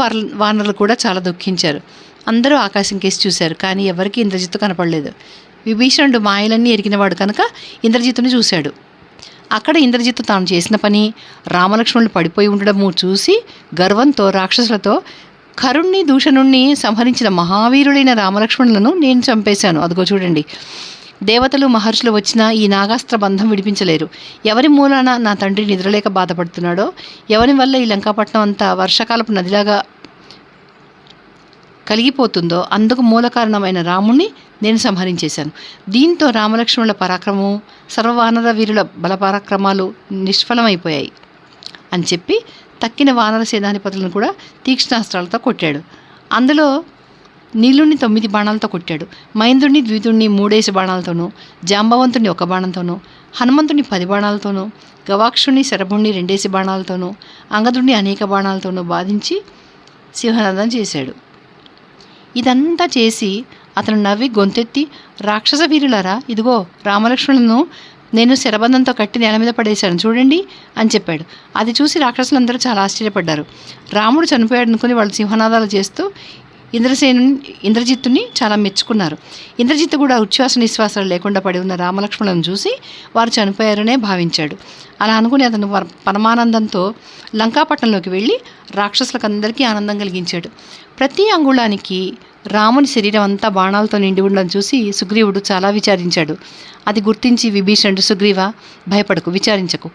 వానరులు కూడా చాలా దుఃఖించారు. అందరూ ఆకాశం కేసి చూశారు, కానీ ఎవరికీ ఇంద్రజిత్తు కనపడలేదు. విభీషణుడు మాయలన్నీ ఎరిగినవాడు కనుక ఇంద్రజిత్తుని చూశాడు. అక్కడ ఇంద్రజిత్తు తాను చేసిన పని, రామలక్ష్మణులు పడిపోయి ఉండడము చూసి గర్వంతో రాక్షసులతో, కరుణ్ణి దూషణుణ్ణి సంహరించిన మహావీరులైన రామలక్ష్మణులను నేను చంపేశాను. అదిగో చూడండి, దేవతలు మహర్షులు వచ్చినా ఈ నాగాస్త్ర బంధం విడిపించలేరు. ఎవరి మూలాన నా తండ్రి నిద్రలేక బాధపడుతున్నాడో, ఎవరి వల్ల ఈ లంకాపట్నం అంతా వర్షాకాలపు నదిలాగా కలిగిపోతుందో అందుకు మూల కారణమైన రాముణ్ణి నేను సంహరించేశాను. దీంతో రామలక్ష్మణుల పరాక్రమము, సర్వవానర వీరుల బలపరాక్రమాలు నిష్ఫలమైపోయాయి అని చెప్పి తక్కిన వానర సేనాధిపతులను కూడా తీక్ష్ణాస్త్రాలతో కొట్టాడు. అందులో నీలుణ్ణి 9 బాణాలతో కొట్టాడు. మైందుడిని, ద్వితుడిని 3 బాణాలతోనూ, జాంబవంతుని 1 బాణంతోనూ, హనుమంతుని 10 బాణాలతోనూ, గవాక్షుని, శరభుణ్ణి 2 బాణాలతోనూ, అంగదుడిని అనేక బాణాలతోనూ బాధించి సింహనాదం చేశాడు. ఇదంతా చేసి అతను నవ్వి గొంతెత్తి, రాక్షస వీరులారా, ఇదిగో రామలక్ష్మణులను నేను శరబంధంతో కట్టి నేల మీద పడేశాను చూడండి అని చెప్పాడు. అది చూసి రాక్షసులందరూ చాలా ఆశ్చర్యపడ్డారు. రాముడు చనిపోయాడు అనుకుని వాళ్ళు సింహనాదాలు చేస్తూ ఇంద్రజిత్తుని చాలా మెచ్చుకున్నారు. ఇంద్రజిత్తు కూడా ఉచ్ఛ్వాస నిశ్వాసాలు లేకుండా పడి ఉన్న రామలక్ష్మణులను చూసి వారు చనిపోయారనే భావించాడు. అలా అనుకుని అతను పరమానందంతో లంకాపట్నంలోకి వెళ్ళి రాక్షసులకందరికీ ఆనందం కలిగించాడు. ప్రతి అంగుళానికి రాముని శరీరం అంతా బాణాలతో నిండి ఉండడం చూసి సుగ్రీవుడు చాలా విచారించాడు. అది గుర్తించి విభీషణుడు, సుగ్రీవ భయపడకు, విచారించకు,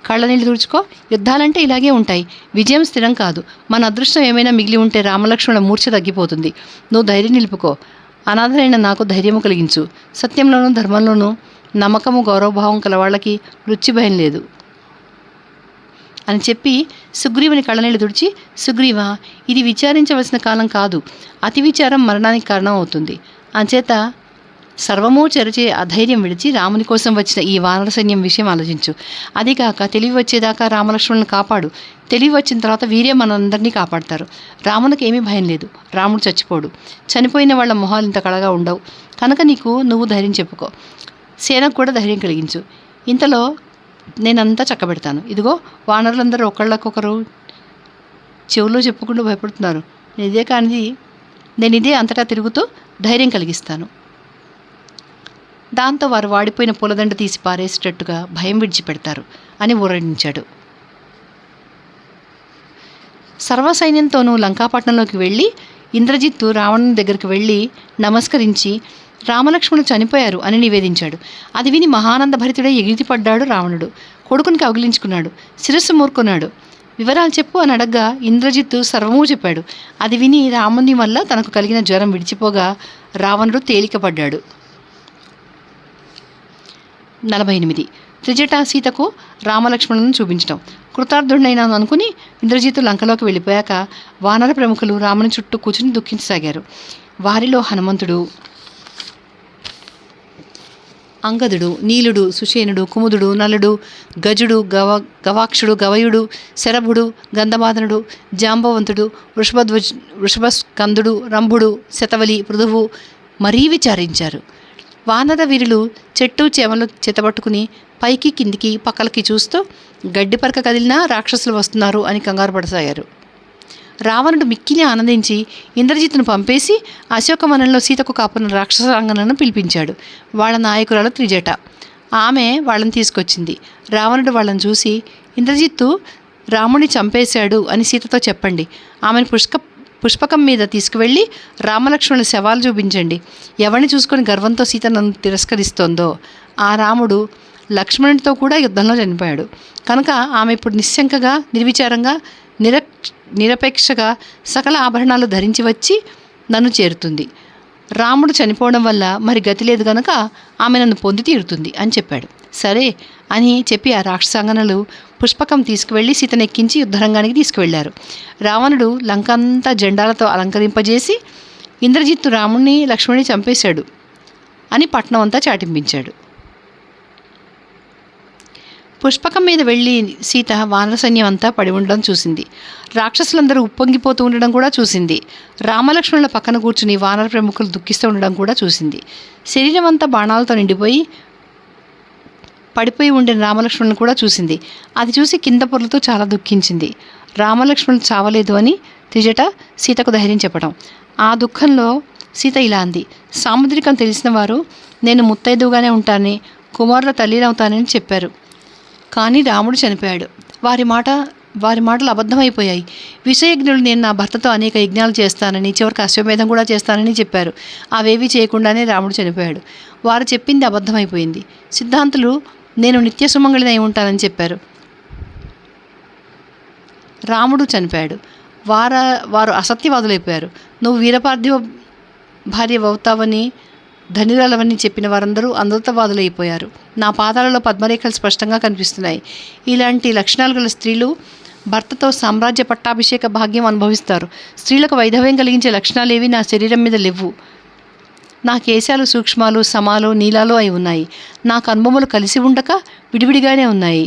కళ్ళనీళ్ళు తుడుచుకో, యుద్ధాలంటే ఇలాగే ఉంటాయి, విజయం స్థిరం కాదు, మన అదృష్టం ఏమైనా మిగిలి ఉంటే రామలక్ష్మణుల మూర్ఛ తగ్గిపోతుంది, నువ్వు ధైర్యం నిలుపుకో, అనాథరైన నాకు ధైర్యము కలిగించు, సత్యంలోనూ ధర్మంలోనూ నమ్మకము గౌరవభావం కలవాళ్ళకి మృత్యు భయం లేదు అని చెప్పి సుగ్రీవుని కళ్ళనీళ్ళు తుడిచి, సుగ్రీవ, ఇది విచారించవలసిన కాలం కాదు, అతి విచారం మరణానికి కారణం అవుతుంది, అంచేత సర్వమూ చెరచే అధైర్యం విడిచి రాముని కోసం వచ్చిన ఈ వానర సైన్యం విషయం ఆలోచించు. అదికాక తెలివి వచ్చేదాకా రామలక్ష్మణులను కాపాడు, తెలివి వచ్చిన తర్వాత వీరే మనందరినీ కాపాడతారు. రామునికి ఏమీ భయం లేదు, రాముడు చచ్చిపోడు, చనిపోయిన వాళ్ళ మొహాలు ఇంత కళగా ఉండవు, కనుక నువ్వు ధైర్యం చెప్పుకో, సేనకు కూడా ధైర్యం కలిగించు. ఇంతలో నేనంతా చక్కబెడతాను. ఇదిగో వానరులందరూ ఒకళ్ళకొకరు చెవులో చెప్పుకుంటూ భయపడుతున్నారు, నేను ఇదే అంతటా తిరుగుతూ ధైర్యం కలిగిస్తాను. దాంతో వారు వాడిపోయిన పూలదండ తీసి పారేసేటట్టుగా భయం విడిచిపెడతారు అని ఊరడించాడు. సర్వసైన్యంతోనూ లంకాపట్నంలోకి వెళ్ళి ఇంద్రజిత్తు రావణుని దగ్గరికి వెళ్ళి నమస్కరించి రామలక్ష్మణులు చనిపోయారు అని నివేదించాడు. అది విని మహానంద భరితుడై ఎగిరిపడ్డాడు రావణుడు. కొడుకుని కౌగిలించుకున్నాడు, శిరస్సు మూర్కొన్నాడు. వివరాలు చెప్పు అని అడగ్గా ఇంద్రజిత్తు సర్వమూ చెప్పాడు. అది విని రాముని వల్ల తనకు కలిగిన జ్వరం విడిచిపోగా రావణుడు తేలికపడ్డాడు. 48 త్రిజటా సీతకు రామలక్ష్మణులను చూపించడం. కృతార్థుడైనాను అనుకుని ఇంద్రజిత్తు లంకలోకి వెళ్ళిపోయాక వానర ప్రముఖులు రాముని చుట్టూ కూర్చుని దుఃఖించసాగారు. వారిలో హనుమంతుడు, అంగదుడు, నీలుడు, సుషేనుడు, కుముదుడు, నలుడు, గజుడు, గవాక్షుడు, గవయుడు, శరభుడు, గంధమాదనుడు, జాంబవంతుడు, వృషభస్కందుడు, రంభుడు, శతవలి, పృథువు మరీ విచారించారు. వానర వీరులు చెట్టు చేమలు చేతబట్టుకుని పైకి కిందికి పక్కలకి చూస్తూ గడ్డిపరక కదిలినా రాక్షసులు వస్తున్నారు అని కంగారు పడసాగారు. రావణుడు మిక్కిలి ఆనందించి ఇంద్రజిత్తును పంపేసి అశోకవనంలో సీతకు కాపున రాక్షసాంగనను పిలిపించాడు. వాళ్ళ నాయకురాలు త్రిజట. ఆమె వాళ్ళని తీసుకొచ్చింది. రావణుడు వాళ్ళని చూసి, ఇంద్రజిత్తు రాముని చంపేశాడు అని సీతతో చెప్పండి. ఆమెను పుష్పకం మీద తీసుకువెళ్ళి రామలక్ష్మణుల శవాలు చూపించండి. ఎవరిని చూసుకొని గర్వంతో సీత నన్ను తిరస్కరిస్తోందో ఆ రాముడు లక్ష్మణుడితో కూడా యుద్ధంలో చనిపోయాడు కనుక ఆమె ఇప్పుడు నిశ్శంకగా, నిర్విచారంగా, నిరపేక్షగా సకల ఆభరణాలు ధరించి వచ్చి నన్ను చేరుతుంది. రాముడు చనిపోవడం వల్ల మరి గతి లేదు కనుక ఆమె నన్ను పొంది తీరుతుంది అని చెప్పాడు. సరే అని చెప్పి ఆ రాక్షసాంగనలు పుష్పకం తీసుకువెళ్ళి సీతనెక్కించి యుద్ధరంగానికి తీసుకువెళ్లారు. రావణుడు లంకంతా జెండాలతో అలంకరింపజేసి ఇంద్రజిత్తు రాముణ్ణి లక్ష్మణుని చంపేశాడు అని పట్నం అంతా చాటింపించాడు. పుష్పకం మీద వెళ్ళి సీత వానర సైన్యం అంతా పడి ఉండడం చూసింది. రాక్షసులందరూ ఉప్పొంగిపోతూ ఉండడం కూడా చూసింది. రామలక్ష్మణుల పక్కన కూర్చుని వానర ప్రముఖులు దుఃఖిస్తూ ఉండడం కూడా చూసింది. శరీరం అంతా బాణాలతో నిండిపోయి పడిపోయి ఉండిన రామలక్ష్మణుని కూడా చూసింది. అది చూసి కింద పొర్లుతూ చాలా దుఃఖించింది. రామలక్ష్మణులు చావలేదు అని త్రిజట సీతకు ధైర్యం చెప్పడం. ఆ దుఃఖంలో సీత ఇలా అంది, సాముద్రికం తెలిసిన వారు నేను ముత్తైదువుగానే ఉంటానని, కుమారుల తల్లినవుతానని చెప్పారు. కానీ రాముడు చనిపోయాడు. వారి మాటలు అబద్ధమైపోయాయి. విషయజ్ఞులు నేను నా భర్తతో అనేక యజ్ఞాలు చేస్తానని, చివరికి అశ్వమేధం కూడా చేస్తానని చెప్పారు. అవేవి చేయకుండానే రాముడు చనిపోయాడు. వారు చెప్పింది అబద్ధమైపోయింది. సిద్ధాంతులు నేను నిత్య సుమంగళినై ఉంటానని చెప్పారు. రాముడు చనిపోయాడు. వారు అసత్యవాదులైపోయారు. నువ్వు వీరపార్థివ భార్య అవుతావని, ధనిరాలవని చెప్పిన వారందరూ అనృతవాదులైపోయారు. నా పాదాలలో పద్మరేఖలు స్పష్టంగా కనిపిస్తున్నాయి. ఇలాంటి లక్షణాలు గల స్త్రీలు భర్తతో సామ్రాజ్య పట్టాభిషేక భాగ్యం అనుభవిస్తారు. స్త్రీలకు వైధవ్యం కలిగించే లక్షణాలు ఏవి నా శరీరం మీద లేవు. నా కేశాలు సూక్ష్మాలు, సమాలు, నీలాలు అయి ఉన్నాయి. నా కనుబొమ్మలు కలిసి ఉండక విడివిడిగానే ఉన్నాయి.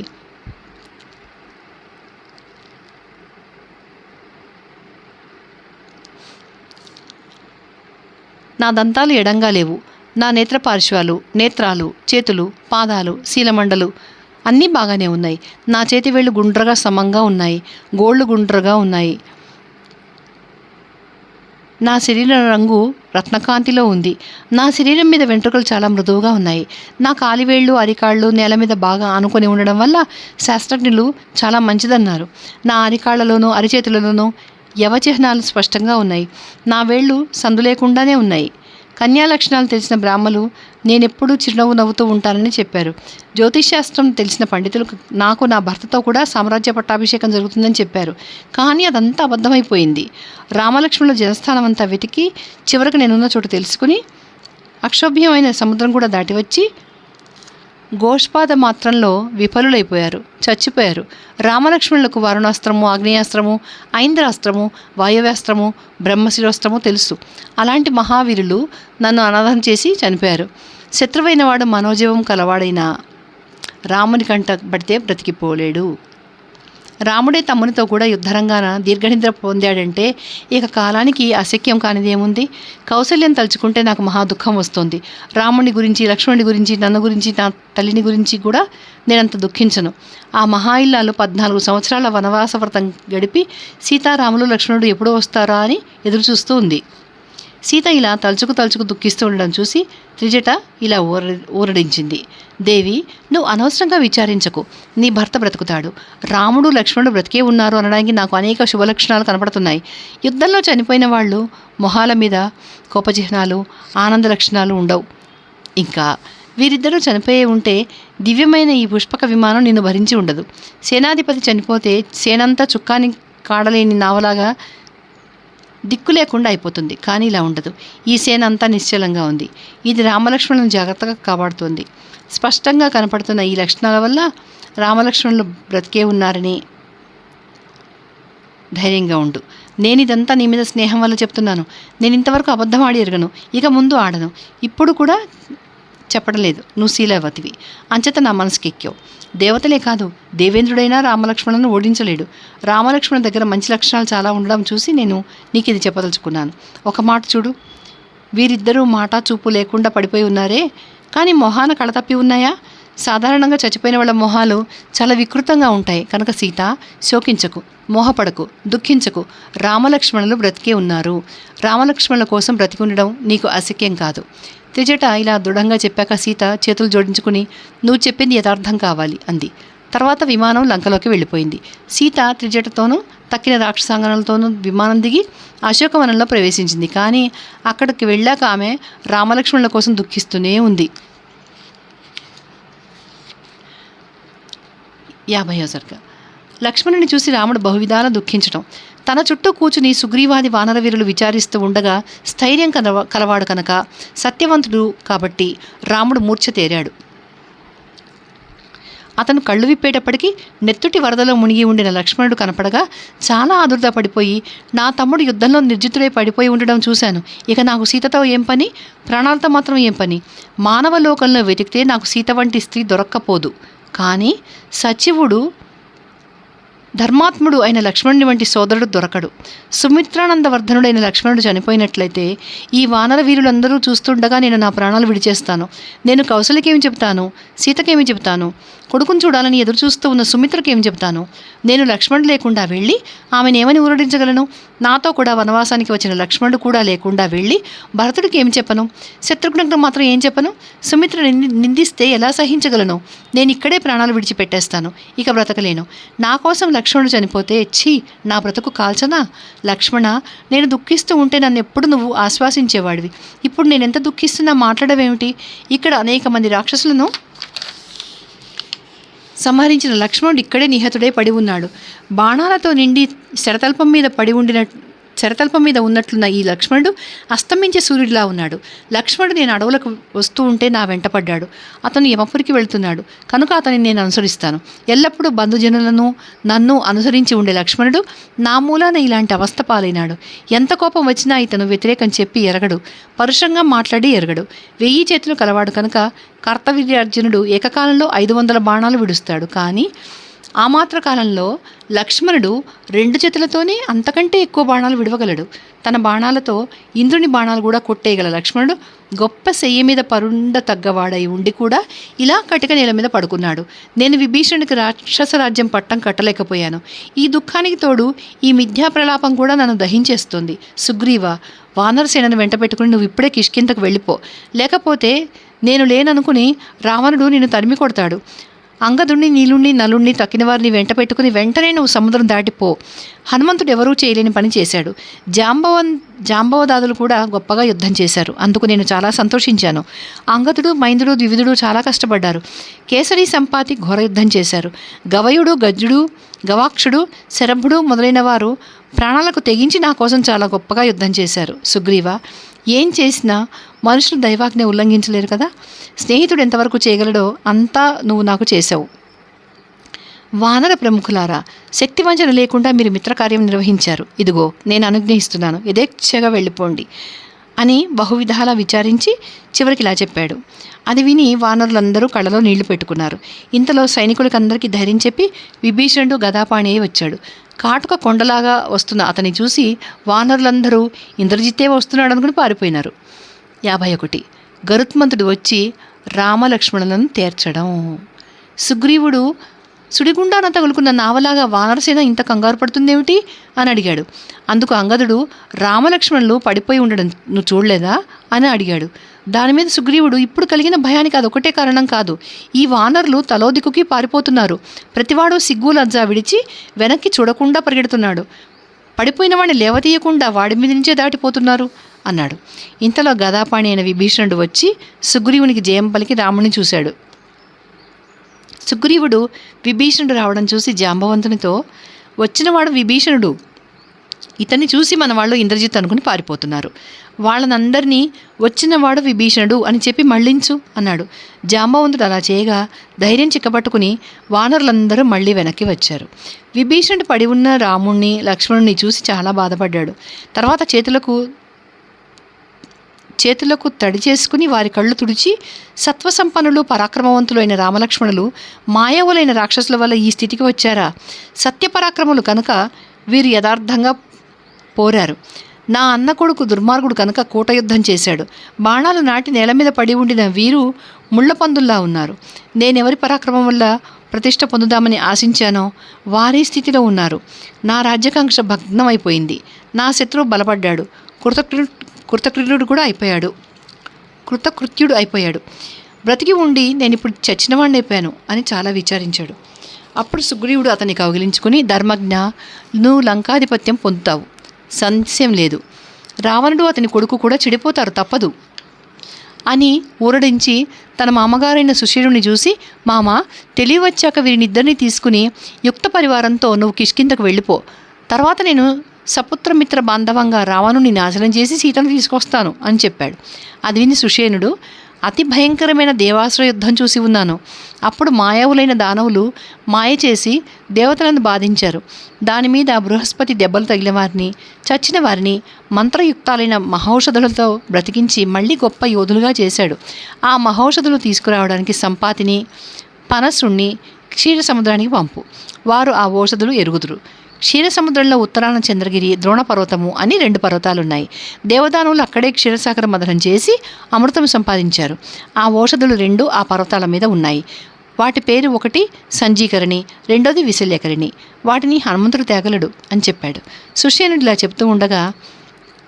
నా దంతాలు ఎడంగా లేవు. నా నేత్రపార్శ్వాలు, నేత్రాలు, చేతులు, పాదాలు, శీలమండలు అన్నీ బాగానే ఉన్నాయి. నా చేతి వేళ్ళు గుండ్రగా సమంగా ఉన్నాయి. గోళ్ళు గుండ్రగా ఉన్నాయి. నా శరీర రంగు రత్నకాంతిలో ఉంది. నా శరీరం మీద వెంట్రుకలు చాలా మృదువుగా ఉన్నాయి. నా కాలివేళ్ళు, అరికాళ్ళు నేల మీద బాగా ఆనుకొని ఉండడం వల్ల శాస్త్రజ్ఞులు చాలా మంచిదన్నారు. నా అరికాళ్లలోనూ అరిచేతులలోనూ యవచిహ్నాలు స్పష్టంగా ఉన్నాయి. నా వేళ్ళు సందు లేకుండానే ఉన్నాయి. కన్యా లక్షణాలు తెలిసిన బ్రాహ్మలు నేనెప్పుడూ చిరునవ్వు నవ్వుతూ ఉంటానని చెప్పారు. జ్యోతిష్శాస్త్రం తెలిసిన పండితులు నాకు నా భర్తతో కూడా సామ్రాజ్య పట్టాభిషేకం జరుగుతుందని చెప్పారు. కానీ అదంతా అబద్ధమైపోయింది. రామలక్ష్మణుల జనస్థానం అంతా వెతికి చివరకు నేనున్న చోటు తెలుసుకుని అక్షోభ్యమైన సముద్రం కూడా దాటి వచ్చి గోష్పాద మాత్రంలో విఫలులైపోయారు, చచ్చిపోయారు. రామలక్ష్మణులకు వారుణాస్త్రము, ఆగ్నేయాస్త్రము, ఐంద్రాస్త్రము, వాయువ్యాస్త్రము, బ్రహ్మశిరోస్త్రము తెలుసు. అలాంటి మహావీరులు నన్ను అనాథం చేసి చనిపోయారు. శత్రువైన వాడు మనోజీవం కలవాడైన రాముని కంట పడితే బ్రతికిపోలేడు. రాముడే తమ్మునితో కూడా యుద్ధరంగాన దీర్ఘనిద్ర పొందాడంటే ఇక కాలానికి అశక్యం కానిదేముంది. కౌశల్యం తలుచుకుంటే నాకు మహా దుఃఖం వస్తుంది. రాముని గురించి, లక్ష్మణుడి గురించి, నన్ను గురించి, నా తల్లిని గురించి కూడా నేనంత దుఃఖించను. ఆ మహా ఇల్లాలు 14 సంవత్సరాల వనవాస వ్రతం గడిపి సీతారాములు లక్ష్మణుడు ఎప్పుడు వస్తారా అని ఎదురు చూస్తూ ఉంది. సీత ఇలా తలుచుకు దుఃఖిస్తూ ఉండడం చూసి త్రిజట ఇలా ఊరడించింది. దేవి, నువ్వు అనవసరంగా విచారించకు. నీ భర్త బ్రతుకుతాడు. రాముడు లక్ష్మణుడు బ్రతికే ఉన్నారు అనడానికి నాకు అనేక శుభలక్షణాలు కనపడుతున్నాయి. యుద్ధంలో చనిపోయిన వాళ్ళు మొహాల మీద కోపచిహ్నాలు, ఆనంద లక్షణాలు ఉండవు. ఇంకా వీరిద్దరూ చనిపోయే ఉంటే దివ్యమైన ఈ పుష్పక విమానం నిన్ను భరించి ఉండదు. సేనాధిపతి చనిపోతే సేనంతా చుక్కాని కాడలేని నావలాగా దిక్కు లేకుండా అయిపోతుంది. కానీ ఇలా ఉండదు. ఈ సేన అంతా నిశ్చలంగా ఉంది. ఇది రామలక్ష్మణులను జాగ్రత్తగా కాపాడుతుంది. స్పష్టంగా కనపడుతున్న ఈ లక్షణాల వల్ల రామలక్ష్మణులు బ్రతికే ఉన్నారని ధైర్యంగా ఉండు. నేను ఇదంతా నీ మీద స్నేహం వల్ల చెప్తున్నాను. నేను ఇంతవరకు అబద్ధం ఆడి ఎరగను, ఇక ముందు ఆడను. ఇప్పుడు కూడా చెప్పడం లేదు. నువ్వు శీలవతివి, అంచేత నా మనసుకి ఎక్కావు. దేవతలే కాదు, దేవేంద్రుడైనా రామలక్ష్మణులను ఓడించలేడు. రామలక్ష్మణ దగ్గర మంచి లక్షణాలు చాలా ఉండడం చూసి నేను నీకు ఇది చెప్పదలుచుకున్నాను. ఒక మాట చూడు, వీరిద్దరూ మాట చూపు లేకుండా పడిపోయి ఉన్నారే, కానీ మొహాన కళతప్పి ఉన్నాయా? సాధారణంగా చచ్చిపోయిన వాళ్ళ మొహాలు చాలా వికృతంగా ఉంటాయి. కనుక సీత, శోకించకు, మోహపడకు, దుఃఖించకు. రామలక్ష్మణులు బ్రతికే ఉన్నారు. రామలక్ష్మణుల కోసం బ్రతికి ఉండడం నీకు అశక్యం కాదు. త్రిజట ఇలా దృఢంగా చెప్పాక సీత చేతులు జోడించుకుని, నువ్వు చెప్పింది యథార్థం కావాలి అంది. తర్వాత విమానం లంకలోకి వెళ్ళిపోయింది. సీత త్రిజటతోనూ తక్కిన రాక్షసాంగనలతోనూ విమానం దిగి అశోకవనంలో ప్రవేశించింది. కానీ అక్కడికి వెళ్ళాక ఆమె రామలక్ష్మణుల కోసం దుఃఖిస్తూనే ఉంది. 50వ సర్గ. లక్ష్మణుని చూసి రాముడు బహువిధాల దుఃఖించటం. తన చుట్టూ కూర్చుని సుగ్రీవాది వానరవీరులు విచారిస్తూ ఉండగా స్థైర్యం కలవాడు కనుక, సత్యవంతుడు కాబట్టి రాముడు మూర్ఛ తేరాడు. అతను కళ్ళు విప్పేటప్పటికీ నెత్తుటి వరదలో మునిగి ఉండిన లక్ష్మణుడు కనపడగా చాలా ఆదుర్దా పడిపోయి, నా తమ్ముడు యుద్ధంలో నిర్జితుడై పడిపోయి ఉండడం చూశాను. ఇక నాకు సీతతో ఏం పని? ప్రాణాలతో మాత్రం ఏం పని? మానవ లోకంలో వెతికితే నాకు సీత వంటి స్త్రీ దొరక్కపోదు. కానీ సచివుడు ధర్మాత్ముడు అయిన లక్ష్మణుని వంటి సోదరుడు దొరకడు. సుమిత్రానందవర్ధనుడైన లక్ష్మణుడు చనిపోయినట్లయితే ఈ వానర వీరులందరూ చూస్తుండగా నేను నా ప్రాణాలు విడిచేస్తాను. నేను కౌసల్యకేమి చెబుతాను? సీతకేమి చెబుతాను? కొడుకును చూడాలని ఎదురు చూస్తూ ఉన్న సుమిత్రకేమి చెబుతాను? నేను లక్ష్మణుడు లేకుండా వెళ్ళి ఆమెను ఏమని ఊరడించగలను? నాతో కూడా వనవాసానికి వచ్చిన లక్ష్మణుడు కూడా లేకుండా వెళ్ళి భరతుడికి ఏమి చెప్పను? శత్రుఘ్నుడికి మాత్రం ఏం చెప్పను? సుమిత్ర నిందిస్తే ఎలా సహించగలను? నేను ఇక్కడే ప్రాణాలు విడిచిపెట్టేస్తాను. ఇక బ్రతకలేను. నా కోసం లక్ష్మణుడు చనిపోతే నా బ్రతుకు కాల్చనా? లక్ష్మణ, నేను దుఃఖిస్తూ ఉంటే నన్ను ఎప్పుడు నువ్వు ఆశ్వాసించేవాడివి. ఇప్పుడు నేను ఎంత దుఃఖిస్తున్నా మాట్లాడవేమిటి? ఇక్కడ అనేక మంది రాక్షసులను సంహరించిన లక్ష్మణుడు ఇక్కడే నిహతుడై పడి ఉన్నాడు. బాణాలతో నిండి శరతల్పం మీద ఉన్నట్లున్న ఈ లక్ష్మణుడు అస్తమించే సూర్యుడిలా ఉన్నాడు. లక్ష్మణుడు నేను అడవులకు వస్తూ ఉంటే నా వెంట పడ్డాడు. అతను యమపురికి వెళుతున్నాడు కనుక అతన్ని నేను అనుసరిస్తాను. ఎల్లప్పుడూ బంధుజనులను నన్ను అనుసరించి ఉండే లక్ష్మణుడు నా మూలాన ఇలాంటి అవస్థ పాలైనాడు. ఎంత కోపం వచ్చినా ఇతను వ్యతిరేకం చెప్పి ఎరగడు, పరుషంగా మాట్లాడి ఎరగడు. 1000 చేతులు కలవాడు కనుక కర్తవీర్యార్జునుడు ఏకకాలంలో 500 బాణాలు విడుస్తాడు. కానీ ఆ మాత్ర కాలంలో లక్ష్మణుడు 2 చేతులతోనే అంతకంటే ఎక్కువ బాణాలు విడవగలడు. తన బాణాలతో ఇంద్రుని బాణాలు కూడా కొట్టేయగల లక్ష్మణుడు గొప్ప శయ్య మీద పరుండ తగ్గవాడై ఉండి కూడా ఇలా కటిక నేల మీద పడుకున్నాడు. నేను విభీషణుడికి రాక్షస రాజ్యం పట్టం కట్టలేకపోయాను. ఈ దుఃఖానికి తోడు ఈ మిథ్యా ప్రలాపం కూడా నన్ను దహించేస్తుంది. సుగ్రీవ, వానరసేనను వెంట పెట్టుకుని నువ్వు ఇప్పుడే కిష్కింధకు వెళ్ళిపో. లేకపోతే నేను లేననుకుని రావణుడు నిన్ను తరిమి కొడతాడు. అంగదుణ్ణి, నీలుణ్ణి, నలుణ్ణి, తక్కిన వారిని వెంట పెట్టుకుని వెంటనే నువ్వు సముద్రం దాటిపో. హనుమంతుడు ఎవరూ చేయలేని పని చేశాడు. జాంబవదాదులు కూడా గొప్పగా యుద్ధం చేశారు. అందుకు నేను చాలా సంతోషించాను. అంగదుడు, మైందుడు, ద్వివిధుడు చాలా కష్టపడ్డారు. కేసరి, సంపాతి ఘోర యుద్ధం చేశారు. గవయుడు, గజ్జుడు, గవాక్షుడు, శరభుడు మొదలైన వారు ప్రాణాలకు తెగించి నా కోసం చాలా గొప్పగా యుద్ధం చేశారు. సుగ్రీవ, ఏం చేసినా మనుషులు దైవాజ్ఞ ఉల్లంఘించలేరు కదా. స్నేహితుడు ఎంతవరకు చేయగలడో అంతా నువ్వు నాకు చేశావు. వానర ప్రముఖులారా, శక్తివంచన లేకుండా మీరు మిత్రకార్యం నిర్వహించారు. ఇదిగో నేను అనుజ్ఞయిస్తున్నాను, యథేచ్ఛగా వెళ్ళిపోండి అని బహువిధాలా విచారించి చివరికి ఇలా చెప్పాడు. అది విని వానరులందరూ కళ్ళలో నీళ్లు పెట్టుకున్నారు. ఇంతలో సైనికులకందరికీ ధైర్యం చెప్పి విభీషణుడు గదాపాణి వచ్చాడు. కాటుక కొండలాగా వస్తున్న అతన్ని చూసి వానరులందరూ ఇంద్రజిత్తే వస్తున్నాడు అనుకుని పారిపోయినారు. 51. గరుత్మంతుడు వచ్చి రామలక్ష్మణులను తేర్చడం. సుగ్రీవుడు సుడిగుండాన తగులుకున్న నావలాగా వానరసేన ఇంత కంగారు పడుతుందేమిటి అని అడిగాడు. అందుకు అంగదుడు, రామలక్ష్మణులు పడిపోయి ఉండడం నువ్వు చూడలేదా అని అడిగాడు. దాని మీద సుగ్రీవుడు, ఇప్పుడు కలిగిన భయానికి అదొకటే కారణం కాదు. ఈ వానరులు తలో దిక్కుకి పారిపోతున్నారు. ప్రతివాడు సిగ్గు లజ్జా విడిచి వెనక్కి చూడకుండా పరిగెడుతున్నాడు. పడిపోయిన వాడిని లేవతీయకుండా వాడి మీద నుంచే దాటిపోతున్నారు అన్నాడు. ఇంతలో గదాపాణి అయిన విభీషణుడు వచ్చి సుగ్రీవునికి జయం పలికి రాముని చూశాడు. సుగ్రీవుడు విభీషణుడు రావడం చూసి జాంబవంతునితో, వచ్చినవాడు విభీషణుడు, ఇతన్ని చూసి మన వాళ్ళు ఇంద్రజిత్ అనుకుని పారిపోతున్నారు. వాళ్ళనందరినీ వచ్చినవాడు విభీషణుడు అని చెప్పి మళ్ళించు అన్నాడు. జాంబవంతుడు అలా చేయగా ధైర్యం చిక్కబట్టుకుని వానరులందరూ మళ్ళీ వెనక్కి వచ్చారు. విభీషణుడు పడి ఉన్న రాముణ్ణి లక్ష్మణుని చూసి చాలా బాధపడ్డాడు. తర్వాత చేతులకు తడి చేసుకుని వారి కళ్ళు తుడిచి, సత్వసంపన్నులు పరాక్రమవంతులు అయిన రామలక్ష్మణులు మాయవులైన రాక్షసుల వల్ల ఈ స్థితికి వచ్చారా? సత్యపరాక్రములు కనుక వీరు యథార్థంగా పోరారు. నా అన్న కొడుకు దుర్మార్గుడు కనుక కూటయుద్ధం చేశాడు. బాణాలు నాటి నేల మీద పడి ఉండిన వీరు ముళ్ళపందుల్లా ఉన్నారు. నేనెవరి పరాక్రమం వల్ల ప్రతిష్ట పొందుదామని ఆశించానో వారి స్థితిలో ఉన్నారు. నా రాజ్యకాంక్ష భగ్నమైపోయింది. నా శత్రువు బలపడ్డాడు. కృతకృత్యుడు అయిపోయాడు. బ్రతికి ఉండి నేను ఇప్పుడు చచ్చినవాడిని అయిపోయాను అని చాలా విచారించాడు. అప్పుడు సుగ్రీవుడు అతన్ని కౌగిలించుకుని, ధర్మజ్ఞ, నువ్వు లంకాధిపత్యం పొందుతావు, సంశయం లేదు. రావణుడు అతని కొడుకు కూడా చెడిపోతారు, తప్పదు అని ఊరడించి తన మామగారైన సుశీరుని చూసి, మామ, తెలివి వచ్చాక వీరినిద్దరిని తీసుకుని యుక్త పరివారంతో నువ్వు కిష్కిందకు వెళ్ళిపో. తర్వాత నేను సపుత్రమిత్ర బాంధవంగా రావణుని నాశనం చేసి సీతను తీసుకొస్తాను అని చెప్పాడు. అది విని సుషేనుడు, అతి భయంకరమైన దేవాసుర యుద్ధం చూసి ఉన్నాను. అప్పుడు మాయావులైన దానవులు మాయ చేసి దేవతలను బాధించారు. దాని మీద బృహస్పతి దెబ్బలు తగిలిన వారిని, చచ్చిన వారిని మంత్రయుక్తాలైన మహౌషధులతో బ్రతికించి మళ్ళీ గొప్ప యోధులుగా చేశాడు. ఆ మహౌషధులు తీసుకురావడానికి సంపాతిని, పనసుణ్ణి క్షీర సముద్రానికి పంపు. వారు ఆ ఔషధులు ఎరుగుదురు. క్షీరసముద్రంలో ఉత్తరాన చంద్రగిరి, ద్రోణపర్వతము అని 2 పర్వతాలున్నాయి. దేవదానువులు అక్కడే క్షీరసాగర మదనం చేసి అమృతం సంపాదించారు. ఆ ఔషధులు 2 ఆ పర్వతాల మీద ఉన్నాయి. వాటి పేరు ఒకటి సంజీకరణి, రెండోది విశల్యకరిణి. వాటిని హనుమంతుడు తేగలడు అని చెప్పాడు. సుషేనుడు ఇలా చెప్తూ ఉండగా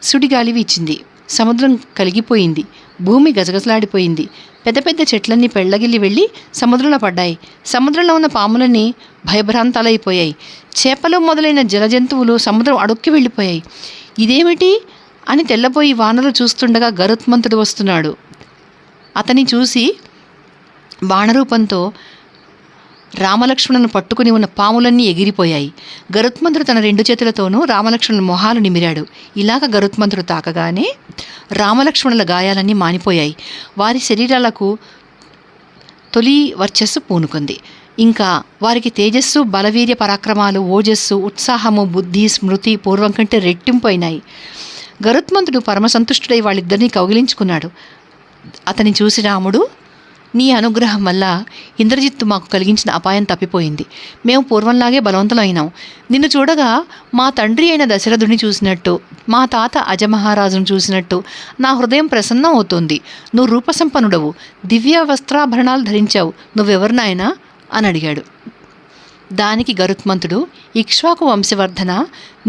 సుడిగాలి వీచింది. సముద్రం కలిగిపోయింది. భూమి గజగజలాడిపోయింది. పెద్ద పెద్ద చెట్లన్నీ పెళ్లగిల్లి వెళ్ళి సముద్రంలో పడ్డాయి. సముద్రంలో ఉన్న పాములన్నీ భయభ్రాంతాలైపోయాయి. చేపలు మొదలైన జలజంతువులు సముద్రం అడుక్కి వెళ్ళిపోయాయి. ఇదేమిటి అని తెల్లబోయి వానరు చూస్తుండగా గరుత్మంతుడు వస్తున్నాడు. అతని చూసి బాణరూపంతో రామలక్ష్మణులను పట్టుకుని ఉన్న పాములన్నీ ఎగిరిపోయాయి. గరుత్మంతుడు తన 2 చేతులతోనూ రామలక్ష్మణుల మొహాలు నిమిరాడు. ఇలాగ గరుత్మంతుడు తాకగానే రామలక్ష్మణుల గాయాలన్నీ మానిపోయాయి. వారి శరీరాలకు తొలి వర్చస్సు పూనుకుంది. ఇంకా వారికి తేజస్సు, బలవీర్య పరాక్రమాలు, ఓజస్సు, ఉత్సాహము, బుద్ధి, స్మృతి పూర్వం కంటే రెట్టింపోయినాయి. గరుత్మంతుడు పరమసంతుష్టుడై వాళ్ళిద్దరినీ కౌగిలించుకున్నాడు. అతని చూసి రాముడు, నీ అనుగ్రహం వల్ల ఇంద్రజిత్తు మాకు కలిగించిన అపాయం తప్పిపోయింది. మేము పూర్వంలాగే బలవంతులైనాం. నిన్ను చూడగా మా తండ్రి అయిన దశరథుడిని చూసినట్టు, మా తాత అజమహారాజును చూసినట్టు నా హృదయం ప్రసన్నం అవుతోంది. నువ్వు రూపసంపన్నుడవు, దివ్య వస్త్రాభరణాలు ధరించావు. నువ్వెవరు నాయనా అని అడిగాడు. దానికి గరుత్మంతుడు, ఇక్ష్వాకు వంశవర్ధన,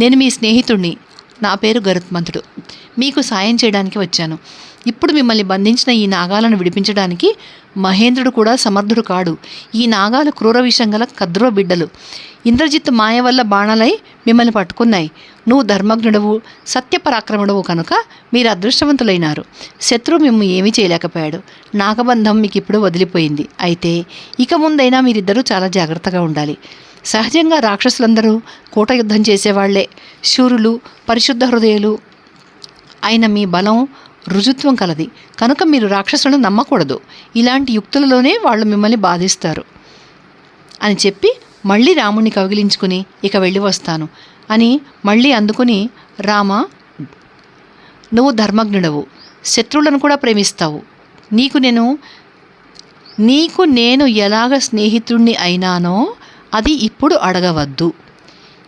నేను మీ స్నేహితుడిని. నా పేరు గరుత్మంతుడు. మీకు సాయం చేయడానికి వచ్చాను. ఇప్పుడు మిమ్మల్ని బంధించిన ఈ నాగాలను విడిపించడానికి మహేంద్రుడు కూడా సమర్థుడు కాడు. ఈ నాగాలు క్రూర విషం గల కద్రవ బిడ్డలు. ఇంద్రజిత్తు మాయ వల్ల బాణాలై మిమ్మల్ని పట్టుకున్నాయి. నువ్వు ధర్మజ్ఞుడవు, సత్యపరాక్రముడవు కనుక మీరు అదృష్టవంతులైనారు. శత్రువు మిమ్ము ఏమీ చేయలేకపోయాడు. నాగబంధం మీకు ఇప్పుడు వదిలిపోయింది. అయితే ఇక ముందైనా మీరిద్దరూ చాలా జాగ్రత్తగా ఉండాలి. సహజంగా రాక్షసులందరూ కూటయుద్ధం చేసేవాళ్లే. శూరులు, పరిశుద్ధ హృదయులు అయిన మీ బలం, రుజుత్వం కలది కనుక మీరు రాక్షసులను నమ్మకూడదు. ఇలాంటి యుక్తులలోనే వాళ్ళు మిమ్మల్ని బాధిస్తారు అని చెప్పి మళ్ళీ రాముణ్ణి కౌగిలించుకుని ఇక వెళ్ళి వస్తాను అని మళ్ళీ అందుకుని, రామ, నువ్వు ధర్మజ్ఞుడవు, శత్రువులను కూడా ప్రేమిస్తావు. నీకు నేను ఎలాగ స్నేహితుణ్ణి అయినానో అది ఇప్పుడు అడగవద్దు.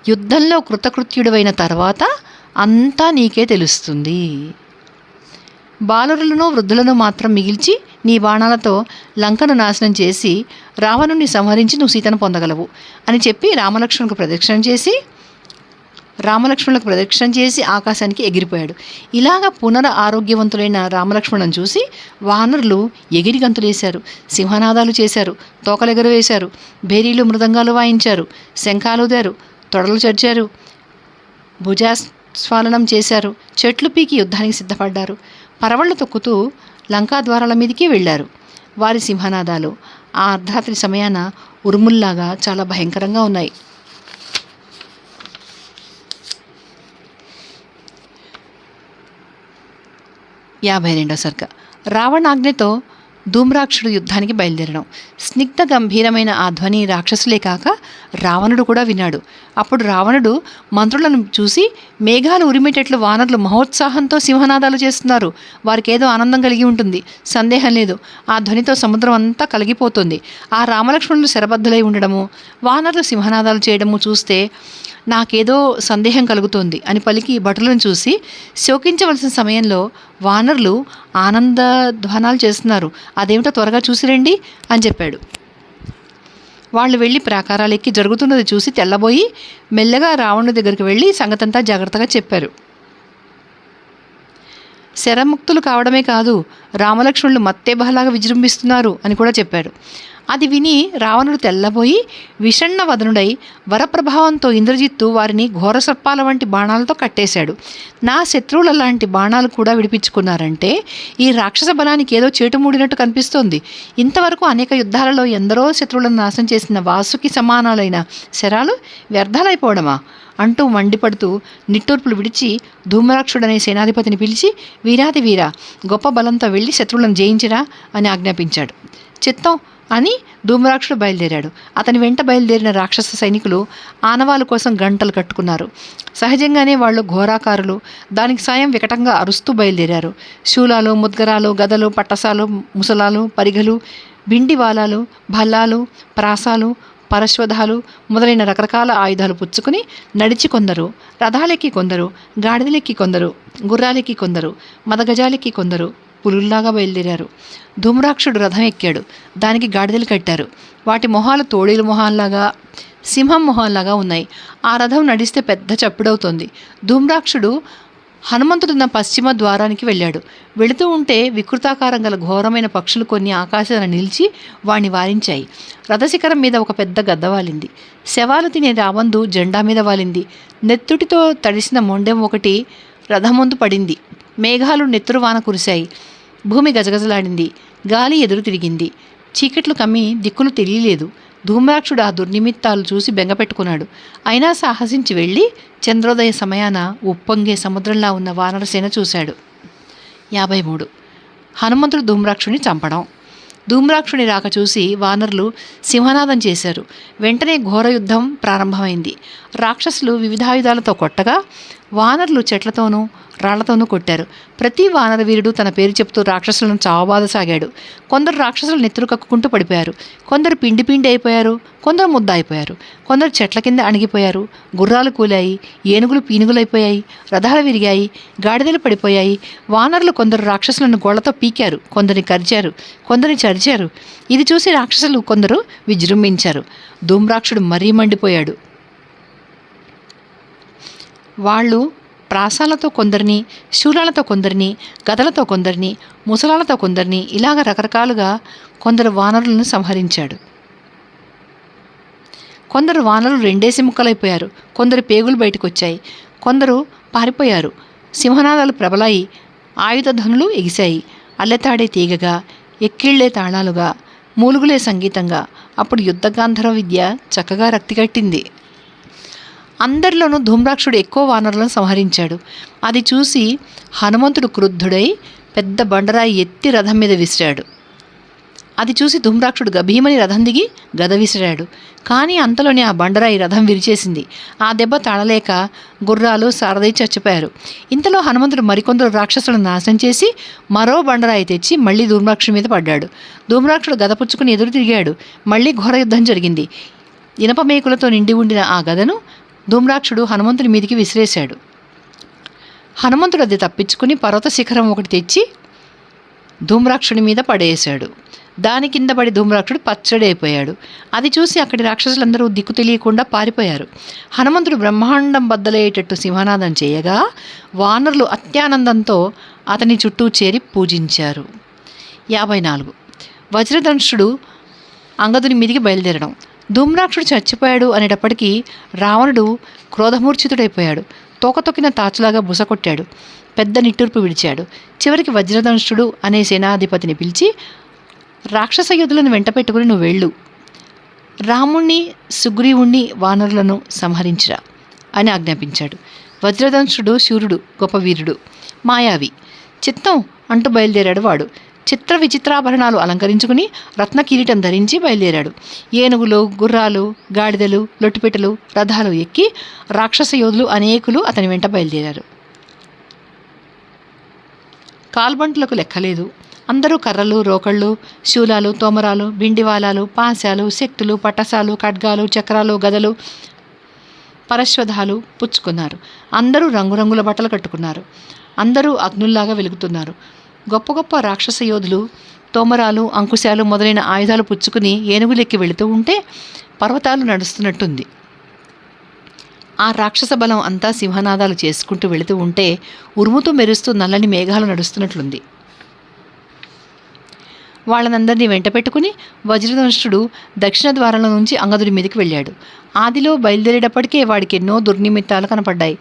యుద్ధంలో కృతకృత్యుడైన తర్వాత అంతా నీకే తెలుస్తుంది. బాలురులను, వృద్ధులను మాత్రం మిగిల్చి నీ బాణాలతో లంకను నాశనం చేసి రావణుని సంహరించి నువ్వు సీతను పొందగలవు అని చెప్పి రామలక్ష్మణులకు ప్రదక్షిణ చేసి ఆకాశానికి ఎగిరిపోయాడు. ఇలాగ ఆరోగ్యవంతులైన రామలక్ష్మణులను చూసి వానరులు ఎగిరి గంతులేశారు, సింహనాదాలు చేశారు, తోకలెగరు వేశారు, భేరీలు మృదంగాలు వాయించారు, శంఖాలుదారు, తొడలు చర్చారు, భుజస్వాలనం చేశారు, చెట్లు పీకి యుద్ధానికి సిద్ధపడ్డారు. పరవళ్ళు తొక్కుతూ లంకా ద్వారాల మీదకి వెళ్ళారు. వారి సింహనాదాలు ఆ అర్ధరాత్రి సమయాన ఉరుముల్లాగా చాలా భయంకరంగా ఉన్నాయి. 52వ సర్గ. రావణాజ్ఞతో ధూమ్రాక్షుడు యుద్ధానికి బయలుదేరడం. స్నిగ్ధ గంభీరమైన ఆ ధ్వని రాక్షసులే కాక రావణుడు కూడా విన్నాడు. అప్పుడు రావణుడు మంత్రులను చూసి, మేఘాలు ఉరిమేటట్లు వానరులు మహోత్సాహంతో సింహనాదాలు చేస్తున్నారు. వారికేదో ఆనందం కలిగి ఉంటుంది, సందేహం లేదు. ఆ ధ్వనితో సముద్రం అంతా కలిగిపోతుంది. ఆ రామలక్ష్మణులు శరబద్ధులై ఉండడము, వానరులు సింహనాదాలు చేయడము చూస్తే నాకేదో సందేహం కలుగుతోంది అని పలికి భటులను చూసి, శోకించవలసిన సమయంలో వానరులు ఆనందధ్వానాలు చేస్తున్నారు, అదేమిటో త్వరగా చూసిరండి అని చెప్పాడు. వాళ్ళు వెళ్ళి ప్రాకారాలెక్కి జరుగుతున్నది చూసి తెల్లబోయి మెల్లగా రావణుడి దగ్గరికి వెళ్ళి సంగతంతా జాగ్రత్తగా చెప్పారు. శరముక్తులు కావడమే కాదు, రామలక్ష్మణులు మత్తేబహలాగా విజృంభిస్తున్నారు అని కూడా చెప్పాడు. అది విని రావణుడు తెల్లబోయి విషణ్ణ వదనుడై వరప్రభావంతో ఇంద్రజిత్తు వారిని ఘోరసర్పాల వంటి బాణాలతో కట్టేశాడు. నా శత్రువుల లాంటి బాణాలు కూడా విడిపించుకున్నారంటే ఈ రాక్షస బలానికి ఏదో చేటుమూడినట్టు కనిపిస్తోంది. ఇంతవరకు అనేక యుద్ధాలలో ఎందరో శత్రువులను నాశనం చేసిన వాసుకి సమానాలైన శరాలు వ్యర్థాలైపోవడమా అంటూ మండిపడుతూ నిట్టూర్పులు విడిచి ధూమ్రాక్షుడనే సేనాధిపతిని పిలిచి, వీరాది వీర, గొప్ప బలంతో వెళ్ళి శత్రువులను జయించిరా అని ఆజ్ఞాపించాడు. చిత్తం అని ధూమ్రాక్షుడు బయలుదేరాడు. అతని వెంట బయలుదేరిన రాక్షస సైనికులు ఆనవాళ్ళ కోసం గంటలు కట్టుకున్నారు. సహజంగానే వాళ్ళు ఘోరాకారులు. దానికి సాయం వికటంగా అరుస్తూ బయలుదేరారు. శూలాలు, ముద్గరాలు, గదలు, పట్టసాలు, ముసలాలు, పరిగలు, బిండివాలాలు, భల్లాలు, ప్రాసాలు, పరశ్వధాలు మొదలైన రకరకాల ఆయుధాలు పుచ్చుకుని నడిచి కొందరు, రథాలెక్కి కొందరు, గాడిదలెక్కి కొందరు, గుర్రాలెక్కి కొందరు, మదగజాలెక్కి కొందరు పులుల్లాగా బయలుదేరారు. ధూమ్రాక్షుడు రథం ఎక్కాడు. దానికి గాడిదలు కట్టారు. వాటి మొహాలు తోడేలు మొహాల్లాగా, సింహం మొహాల్లాగా ఉన్నాయి. ఆ రథం నడిస్తే పెద్ద చప్పుడవుతోంది. ధూమ్రాక్షుడు హనుమంతుడున్న పశ్చిమ ద్వారానికి వెళ్ళాడు. వెళుతూ ఉంటే వికృతాకారం గల ఘోరమైన పక్షులు కొన్ని ఆకాశాన నిలిచి వాణ్ణి వారించాయి. రథశిఖరం మీద ఒక పెద్ద గద్ద వాలింది. శవాలు తినే రాబందు జెండా మీద వాలింది. నెత్తుటితో తడిసిన మొండెం ఒకటి రథం ముందు పడింది. మేఘాలు నెత్తురు వాన కురిశాయి. భూమి గజగజలాడింది. గాలి ఎదురు తిరిగింది. చీకట్లు కమ్మి దిక్కులు తెలియలేదు. ధూమ్రాక్షుడు ఆ దుర్నిమిత్తాలు చూసి బెంగపెట్టుకున్నాడు. అయినా సాహసించి వెళ్ళి చంద్రోదయ సమయాన ఉప్పొంగే సముద్రంలా ఉన్న వానరసేన చూశాడు. 53. హనుమంతుడు ధూమ్రాక్షుని చంపడం. ధూమ్రాక్షుని రాక చూసి వానరులు సింహనాదం చేశారు. వెంటనే ఘోర యుద్ధం ప్రారంభమైంది. రాక్షసులు వివిధాయుధాలతో కొట్టగా వానరులు చెట్లతోనూ రాళ్లతోనూ కొట్టారు. ప్రతి వానర వీరుడు తన పేరు చెప్తూ రాక్షసులను చావబాదసాగాడు. కొందరు రాక్షసులు నెత్తురు కక్కుకుంటూ పడిపోయారు. కొందరు పిండి పిండి అయిపోయారు. కొందరు ముద్ద అయిపోయారు. కొందరు చెట్ల కింద అణిగిపోయారు. గుర్రాలు కూలాయి. ఏనుగులు పీనుగులైపోయాయి. రథాలు విరిగాయి. గాడిదలు పడిపోయాయి. వానరులు కొందరు రాక్షసులను గోళ్లతో పీకారు. కొందరిని కరిచారు. కొందరిని చరిచారు. ఇది చూసి రాక్షసులు కొందరు విజృంభించారు. ధూమ్రాక్షుడు మరీ మండిపోయాడు. వాళ్ళు ప్రాసాలతో కొందరిని, శూలాలతో కొందరిని, గదలతో కొందరిని, ముసలాలతో కొందరిని, ఇలాగ రకరకాలుగా కొందరు వానరులను సంహరించాడు. కొందరు వానరులు రెండేసి ముక్కలైపోయారు. కొందరు పేగులు బయటకు వచ్చాయి. కొందరు పారిపోయారు. సింహనాదాలు ప్రబలాయి. ఆయుధ ధనులు ఎగిశాయి. అల్లెతాడే తీగగా, ఎక్కిళ్లే తాళాలుగా, మూలుగులే సంగీతంగా. అప్పుడు యుద్ధగాంధర్వ విద్య చక్కగా రక్తికట్టింది. అందరిలోనూ ధూమ్రాక్షుడు ఎక్కువ వానరులను సంహరించాడు. అది చూసి హనుమంతుడు క్రుద్ధుడై పెద్ద బండరాయి ఎత్తి రథం మీద విసిరాడు. అది చూసి ధూమ్రాక్షుడు గభీమని రథం దిగి గద విసిరాడు. కానీ అంతలోనే ఆ బండరాయి రథం విరిచేసింది. ఆ దెబ్బ తాళలేక గుర్రాలు, సారథి చచ్చిపోయారు. ఇంతలో హనుమంతుడు మరికొందరు రాక్షసులను నాశనం చేసి మరో బండరాయి తెచ్చి మళ్ళీ ధూమ్రాక్షుడి మీద పడ్డాడు. ధూమ్రాక్షుడు గద పుచ్చుకుని ఎదురు తిరిగాడు. మళ్ళీ ఘోర యుద్ధం జరిగింది. ఇనప మేకులతో నిండి ఉండిన ఆ గదను ధూమ్రాక్షుడు హనుమంతుడి మీదికి విసిరేశాడు. హనుమంతుడు అది తప్పించుకుని పర్వత శిఖరం ఒకటి తెచ్చి ధూమ్రాక్షుడి మీద పడేశాడు. దాని కింద పడి ధూమ్రాక్షుడు పచ్చడైపోయాడు. అది చూసి అక్కడి రాక్షసులందరూ దిక్కు తెలియకుండా పారిపోయారు. హనుమంతుడు బ్రహ్మాండం బద్దలయ్యేటట్టు సింహనాదం చేయగా వానరులు అత్యానందంతో అతని చుట్టూ చేరి పూజించారు. 54. వజ్రదంష్టుడు అంగదుని మీదికి బయలుదేరడం. ధూమ్రాక్షుడు చచ్చిపోయాడు అనేటప్పటికీ రావణుడు క్రోధమూర్ఛితుడైపోయాడు. తోకతొక్కిన తాచులాగా బుసకొట్టాడు. పెద్ద నిట్టూర్పు విడిచాడు. చివరికి వజ్రదంష్టుడు అనే సేనాధిపతిని పిలిచి, రాక్షస యోధులను వెంట పెట్టుకుని నువ్వు వెళ్ళు. రాముణ్ణి, సుగ్రీవుణ్ణి, వానరులను సంహరించురా అని ఆజ్ఞాపించాడు. వజ్రదంష్టుడు శూరుడు, గొప్ప వీరుడు, మాయావి. చిత్తం అంటూ బయలుదేరాడు వాడు. చిత్ర విచిత్రాభరణాలు అలంకరించుకుని రత్న కిరీటం ధరించి బయలుదేరాడు. ఏనుగులు, గుర్రాలు, గాడిదలు, లొట్టిపెట్టెలు, రథాలు ఎక్కి రాక్షస యోధులు అనేకులు అతని వెంట బయలుదేరారు. కాల్బంటులకు లెక్కలేదు. అందరూ కర్రలు, రోకళ్ళు, శూలాలు, తోమరాలు, బిండివాలాలు, పాశాలు, శక్తులు, పట్టసాలు, ఖడ్గాలు, చక్రాలు, గదలు, పరశ్వధాలు పుచ్చుకున్నారు. అందరూ రంగురంగుల బట్టలు కట్టుకున్నారు. అందరూ అగ్నుల్లాగా వెలుగుతున్నారు. గొప్ప గొప్ప రాక్షస యోధులు తోమరాలు, అంకుశాలు మొదలైన ఆయుధాలు పుచ్చుకుని ఏనుగులెక్కి వెళుతూ ఉంటే పర్వతాలు నడుస్తున్నట్టుంది. ఆ రాక్షస బలం అంతా సింహనాదాలు చేసుకుంటూ వెళుతూ ఉంటే ఉరుముతూ మెరుస్తూ నల్లని మేఘాలు నడుస్తున్నట్లుంది. వాళ్ళనందరినీ వెంట పెట్టుకుని వజ్రదంష్టుడు దక్షిణ ద్వారంలో నుంచి అంగదుడి మీదకి వెళ్ళాడు. ఆదిలో బయలుదేరేటప్పటికే వాడికి ఎన్నో దుర్నిమిత్తాలు కనపడ్డాయి.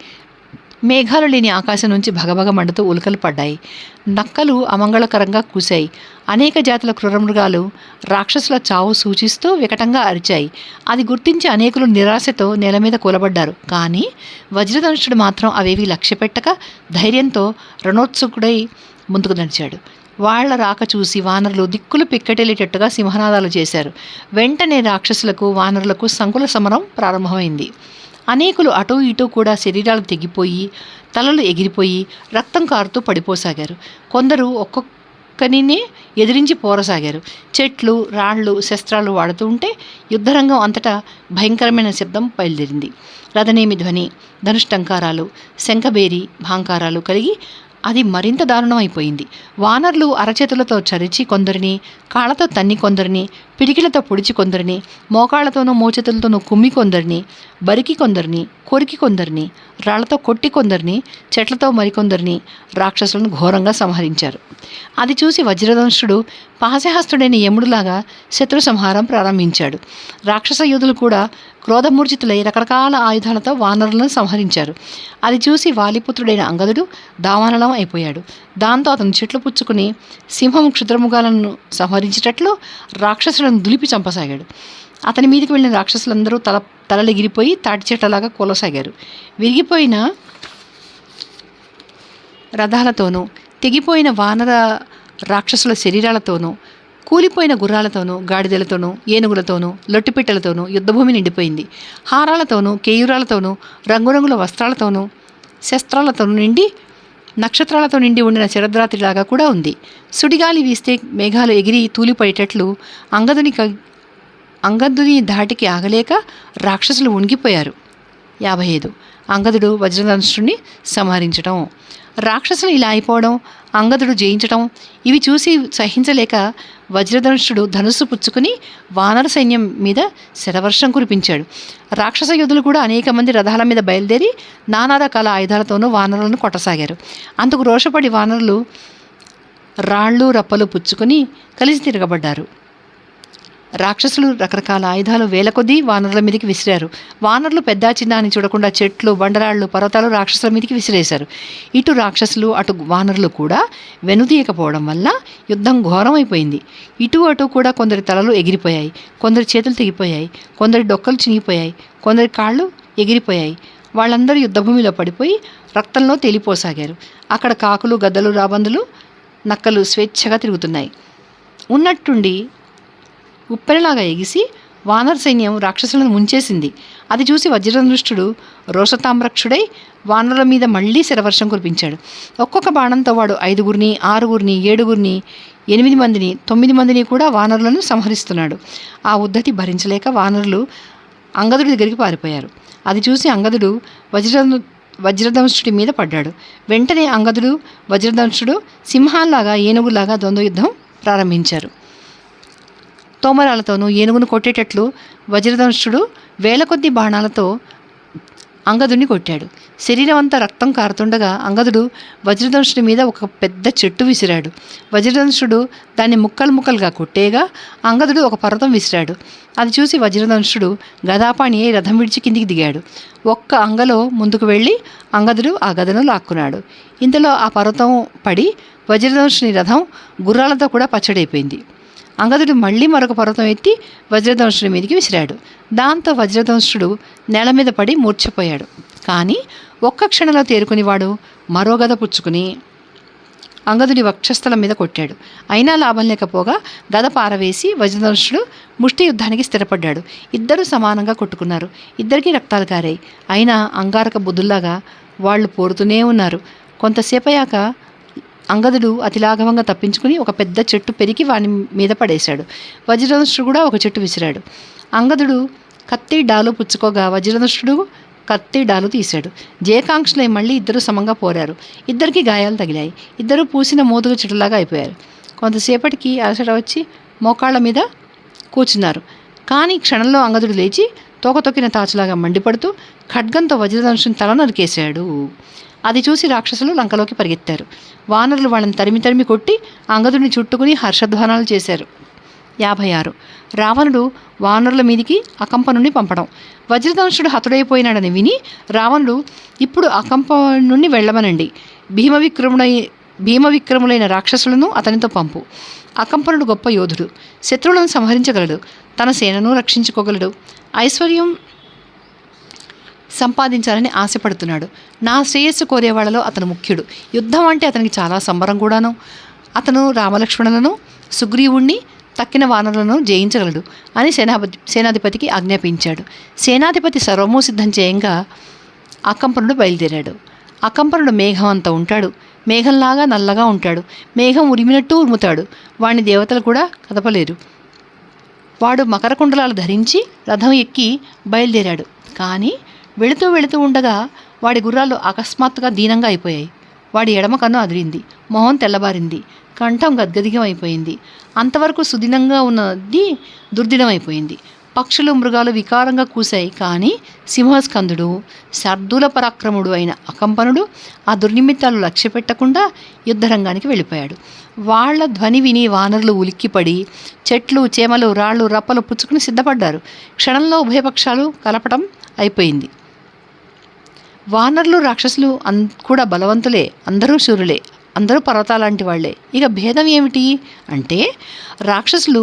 మేఘాలు లేని ఆకాశం నుంచి భగభగ మండుతూ ఉల్కలు పడ్డాయి. నక్కలు అమంగళకరంగా కూశాయి. అనేక జాతుల క్రూరమృగాలు రాక్షసుల చావు సూచిస్తూ వికటంగా అరిచాయి. అది గుర్తించి అనేకులు నిరాశతో నేల మీద కూలబడ్డారు. కానీ వజ్రధనుష్ఠుడు మాత్రం అవేవి లక్ష్యపెట్టక ధైర్యంతో రణోత్సుకుడై ముందుకు నడిచాడు. వాళ్ల రాక చూసి వానరులు దిక్కులు పిక్కటెళ్ళేటట్టుగా సింహనాదాలు చేశారు. వెంటనే రాక్షసులకు వానరులకు సంకుల సమరం ప్రారంభమైంది. అనేకులు అటూ ఇటూ కూడా శరీరాలు తెగిపోయి తలలు ఎగిరిపోయి రక్తం కారుతూ పడిపోసాగారు. కొందరు ఒక్కొక్కరినే ఎదిరించి పోరసాగారు. చెట్లు, రాళ్లు, శస్త్రాలు వాడుతూ ఉంటే యుద్ధరంగం అంతటా భయంకరమైన శబ్దం బయలుదేరింది. రథనేమి ధ్వని, ధనుష్టంకారాలు, శంఖబేరి భాంకారాలు కలిగి అది మరింత దారుణం అయిపోయింది. వానర్లు అరచేతులతో చరిచి కొందరిని, కాళ్లతో తన్ని కొందరిని, పిడికిలతో పొడిచి కొందరిని, మోకాళ్లతోనూ మోచేతులతోనూ కుమ్మి కొందరిని, బరికి కొందరిని, కొరికి కొందరిని, రాళ్లతో కొట్టి కొందరిని, చెట్లతో మరికొందరిని రాక్షసులను ఘోరంగా సంహరించారు. అది చూసి వజ్రదంష్టుడు పాశహస్తుడైన యముడులాగా శత్రు సంహారం ప్రారంభించాడు. రాక్షస యోధులు కూడా క్రోధమూర్జితులై రకరకాల ఆయుధాలతో వానరులను సంహరించారు. అది చూసి వాలిపుత్రుడైన అంగదుడు దావానలం అయిపోయాడు. దాంతో అతను చెట్లు పుచ్చుకుని సింహం క్షుద్రముగాలను సంహరించేటట్లు రాక్షసులను దులిపి చంపసాగాడు. అతని మీదకి వెళ్ళిన రాక్షసులందరూ తలలెగిరిపోయి తాటి చెట్లలాగా కూలసాగారు. విరిగిపోయిన రథాలతోనూ, తెగిపోయిన వానర రాక్షసుల శరీరాలతోనూ, కూలిపోయిన గుర్రాలతోనూ, గాడిదలతోనూ, ఏనుగులతోనూ, లొట్టిపిట్టలతోనూ యుద్ధభూమి నిండిపోయింది. హారాలతోనూ, కేయూరాలతోనూ, రంగురంగుల వస్త్రాలతోనూ, శస్త్రాలతోనూ నిండి నక్షత్రాలతో నిండి ఉండిన శరద్రాత్రిలాగా కూడా ఉంది. సుడిగాలి వీస్తే మేఘాలు ఎగిరి తూలిపడేటట్లు అంగదుని ధాటికి ఆగలేక రాక్షసులు ఉణిగిపోయారు. 55. అంగదుడు వజ్రధనుష్ఠుడిని సంహరించడం. రాక్షసులు ఇలా అయిపోవడం, అంగదుడు జయించడం ఇవి చూసి సహించలేక వజ్రధనుష్ఠుడు ధనుస్సు పుచ్చుకుని వానర సైన్యం మీద శరవర్షం కురిపించాడు. రాక్షస యోధులు కూడా అనేక మంది రథాల మీద బయలుదేరి నానా రకాల ఆయుధాలతోనూ వానరులను కొట్టసాగారు. అందుకు రోషపడి వానరులు రాళ్ళు రప్పలు పుచ్చుకొని కలిసి తిరగబడ్డారు. రాక్షసులు రకరకాల ఆయుధాలు వేల కొద్దీ వానరుల మీదకి విసిరారు. వానరులు పెద్ద చిన్న అని చూడకుండా చెట్లు, బండరాళ్ళు, పర్వతాలు రాక్షసుల మీదకి విసిరేశారు. ఇటు రాక్షసులు అటు వానరులు కూడా వెనుదీయకపోవడం వల్ల యుద్ధం ఘోరమైపోయింది. ఇటు అటు కూడా కొందరి తలలు ఎగిరిపోయాయి, కొందరి చేతులు తెగిపోయాయి, కొందరి డొక్కలు చినిగిపోయాయి, కొందరి కాళ్ళు ఎగిరిపోయాయి. వాళ్ళందరూ యుద్ధభూమిలో పడిపోయి రక్తంలో తేలిపోసాగారు. అక్కడ కాకులు, గద్దలు, రాబందులు, నక్కలు స్వేచ్ఛగా తిరుగుతున్నాయి. ఉన్నట్టుండి ఉప్పెనలాగా ఎగిసి వానర సైన్యం రాక్షసులను ముంచేసింది. అది చూసి వజ్రధనుష్ఠుడు రోషతామ్రక్షుడై వానరుల మీద మళ్లీ శరవర్షం కురిపించాడు. ఒక్కొక్క బాణంతో వాడు 5గురిని, 6గురిని, 7గురిని, 8 మందిని, 9 మందిని కూడా వానరులను సంహరిస్తున్నాడు. ఆ ఉద్ధతి భరించలేక వానరులు అంగదుడి దగ్గరికి పారిపోయారు. అది చూసి అంగదుడు వజ్రధనుష్ఠుడి మీద పడ్డాడు. వెంటనే అంగదుడు, వజ్రధనుష్ఠుడు సింహాల్లాగా, ఏనుగులాగా ద్వంద్వ యుద్ధం ప్రారంభించారు. తోమరాలతోనూ ఏనుగును కొట్టేటట్లు వజ్రధనుష్ఠుడు వేల కొద్ది బాణాలతో అంగదుడిని కొట్టాడు. శరీరం అంతా రక్తం కారుతుండగా అంగదుడు వజ్రధనుష్ఠుడి మీద ఒక పెద్ద చెట్టు విసిరాడు. వజ్రధనుష్ఠుడు దాన్ని ముక్కలు ముక్కలుగా కొట్టేగా అంగదుడు ఒక పర్వతం విసిరాడు. అది చూసి వజ్రధనుష్ఠుడు గదాపాణి అయి రథం విడిచి కిందికి దిగాడు. ఒక్క అంగలో ముందుకు వెళ్ళి అంగదుడు ఆ గదను లాక్కున్నాడు. ఇంతలో ఆ పర్వతం పడి వజ్రధనుష్ఠుని రథం గుర్రాలతో కూడా పచ్చడైపోయింది. అంగదుడు మళ్ళీ మరొక పర్వతం ఎత్తి వజ్రధనుష్ఠుడి మీదకి విసిరాడు. దాంతో వజ్రధనుష్ఠుడు నేల మీద పడి మూర్ఛపోయాడు. కానీ ఒక్క క్షణంలో తేరుకుని వాడు మరో గద పుచ్చుకుని అంగదుడి వక్షస్థలం మీద కొట్టాడు. అయినా లాభం లేకపోగా గద పారవేసి వజ్రధనుష్యుడు ముష్టి యుద్ధానికి స్థిరపడ్డాడు. ఇద్దరూ సమానంగా కొట్టుకున్నారు. ఇద్దరికీ రక్తాలు కారాయి. అయినా అంగారక బుద్ధుల్లాగా వాళ్ళు పోరుతూనే ఉన్నారు. కొంతసేపయ్యాక అంగదుడు అతిలాఘవంగా తప్పించుకుని ఒక పెద్ద చెట్టు పెరిగి వాని మీద పడేశాడు. వజ్రధనుష్యుడు కూడా ఒక చెట్టు విసిరాడు. అంగదుడు కత్తి డాలు పుచ్చుకోగా వజ్రధనుష్యుడు కత్తి డాలు తీశాడు. జయకాంక్షలై మళ్ళీ ఇద్దరు సమంగా పోరారు. ఇద్దరికి గాయాలు తగిలాయి. ఇద్దరు పూసిన మోదుగ చెట్టులాగా అయిపోయారు. కొంతసేపటికి అలసట వచ్చి మోకాళ్ళ మీద కూర్చున్నారు. కానీ క్షణంలో అంగదుడు లేచి తోకతొక్కిన తాచులాగా మండిపడుతూ ఖడ్గంతో వజ్రధనుషుని తల నరికేశాడు. అది చూసి రాక్షసులు లంకలోకి పరిగెత్తారు. వానరులు వాళ్ళని తరిమి తరిమి కొట్టి అంగదుడిని చుట్టుకుని హర్షధ్వానాలు చేశారు. 56. రావణుడు వానరుల మీదికి అకంపనుని పంపడం. వజ్రధనుషుడు హతుడైపోయినాడని విని రావణుడు, ఇప్పుడు అకంపనుని వెళ్ళమనండి, భీమవిక్రములైన రాక్షసులను అతనితో పంపు. అకంపనుడు గొప్ప యోధుడు, శత్రువులను సంహరించగలడు, తన సేనను రక్షించుకోగలడు, ఐశ్వర్యం సంపాదించాలని ఆశపడుతున్నాడు. నా శ్రేయస్సు కోరేవాళ్లలో అతను ముఖ్యుడు. యుద్ధం అంటే అతనికి చాలా సంబరం కూడాను. అతను రామలక్ష్మణులను, సుగ్రీవుణ్ణి, తక్కిన వానరులను జయించగలడు అని సేనాధిపతికి ఆజ్ఞాపించాడు. సేనాధిపతి సర్వము సిద్ధం చేయంగా అకంపనుడు బయలుదేరాడు. అకంపనుడు మేఘం అంత ఉంటాడు. మేఘంలాగా నల్లగా ఉంటాడు. మేఘం ఉరిమినట్టు ఉరుముతాడు. వాణ్ణి దేవతలు కూడా కదపలేరు. వాడు మకర కుండలాలు ధరించి రథం ఎక్కి బయలుదేరాడు. కానీ వెళుతూ వెళుతూ ఉండగా వాడి గుర్రాలు అకస్మాత్తుగా దీనంగా అయిపోయాయి. వాడి ఎడమ కన్ను అదిరింది. మొహం తెల్లబారింది. కంఠం గద్గదిగం అయిపోయింది. అంతవరకు సుదినంగా ఉన్నది దుర్దినమైపోయింది. పక్షులు, మృగాలు వికారంగా కూశాయి. కానీ సింహస్కందుడు, శార్దూల పరాక్రముడు అయిన అకంపనుడు ఆ దుర్నిమిత్తాలు లక్ష్య పెట్టకుండా యుద్ధరంగానికి వెళ్ళిపోయాడు. వాళ్ల ధ్వని విని వానరులు ఉలిక్కిపడి చెట్లు, చేమలు, రాళ్ళు, రప్పలు పుచ్చుకుని సిద్ధపడ్డారు. క్షణంలో ఉభయపక్షాలు కలపటం అయిపోయింది. వానరులు, రాక్షసులు కూడా బలవంతులే, అందరూ శూరులే, అందరూ పర్వతాలాంటి వాళ్లే. ఇక భేదం ఏమిటి అంటే రాక్షసులు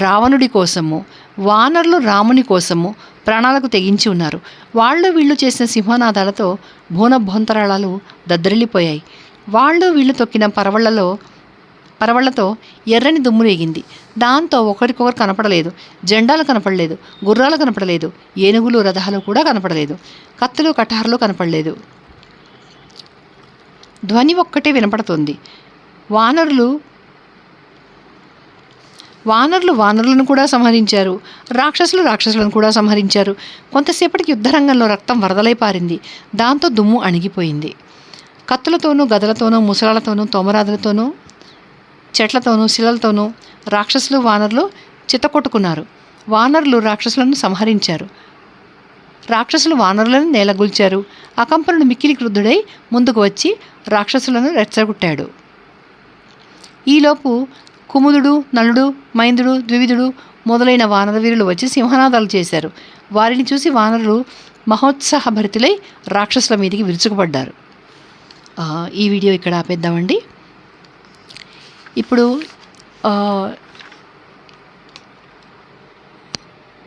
రావణుడి కోసము, వానరులు రాముని కోసము ప్రాణాలకు తెగించి ఉన్నారు. వాళ్ళు వీళ్ళు చేసిన సింహనాదాలతో భూనభోంతరాళాలు దద్దరిల్లిపోయాయి. వాళ్ళు వీళ్ళు తొక్కిన పరవళ్లతో ఎర్రని దుమ్ము రేగింది. దాంతో ఒకరికొకరు కనపడలేదు. జెండాలు కనపడలేదు. గుర్రాలు కనపడలేదు. ఏనుగులు, రథాలు కూడా కనపడలేదు. కత్తులు, కటార్లు కనపడలేదు. ధ్వని ఒక్కటే వినపడుతుంది. వానరులు వానరులను కూడా సంహరించారు. రాక్షసులను కూడా సంహరించారు. కొంతసేపటికి యుద్ధరంగంలో రక్తం వరదలై పారింది. దాంతో దుమ్ము అణిగిపోయింది. కత్తులతోనూ, గదలతోనూ, ముసలాలతోనూ, తోమరాదులతోనూ, చెట్లతోనూ, శిలలతోనూ రాక్షసులు, వానరులు చిత్తకొట్టుకున్నారు. వానరులు రాక్షసులను సంహరించారు. రాక్షసులు వానరులను నేలగూల్చారు. అకంపనుడు మిక్కిలి క్రుద్ధుడై ముందుకు వచ్చి రాక్షసులను రెచ్చగొట్టాడు. ఈలోపు కుముదుడు, నలుడు, మైందుడు, ద్వివిధుడు మొదలైన వానరవీరులు వచ్చి సింహనాదాలు చేశారు. వారిని చూసి వానరులు మహోత్సాహభరితులై రాక్షసుల మీదికి విరుచుకుపడ్డారు. ఈ వీడియో ఇక్కడ ఆపేద్దామండి. ఇప్పుడు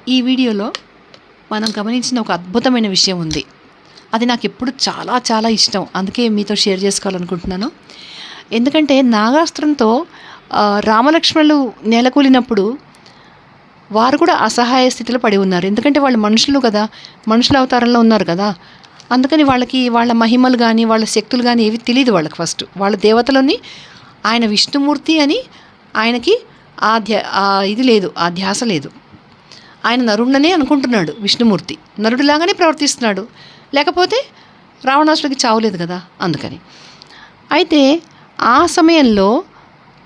ఈ వీడియోలో మనం గమనించిన ఒక అద్భుతమైన విషయం ఉంది. అది నాకు ఎప్పుడు చాలా చాలా ఇష్టం. అందుకే మీతో షేర్ చేసుకోవాలనుకుంటున్నాను. ఎందుకంటే నాగాస్త్రంతో రామలక్ష్మణులు నేలకూలినప్పుడు వారు కూడా అసహాయ స్థితిలో పడి ఉన్నారు. ఎందుకంటే వాళ్ళు మనుషులు కదా, మనుషుల అవతారంలో ఉన్నారు కదా. అందుకని వాళ్ళకి వాళ్ళ మహిమలు కానీ వాళ్ళ శక్తులు కానీ ఏవి తెలియదు వాళ్ళకి. ఫస్ట్ వాళ్ళ దేవతలని ఆయన విష్ణుమూర్తి అని ఆయనకి ఇది లేదు, ఆ ధ్యాస లేదు. ఆయన నరుణ్ణనే అనుకుంటున్నాడు. విష్ణుమూర్తి నరుడిలాగానే ప్రవర్తిస్తున్నాడు. లేకపోతే రావణాసుడికి చావులేదు కదా, అందుకని. అయితే ఆ సమయంలో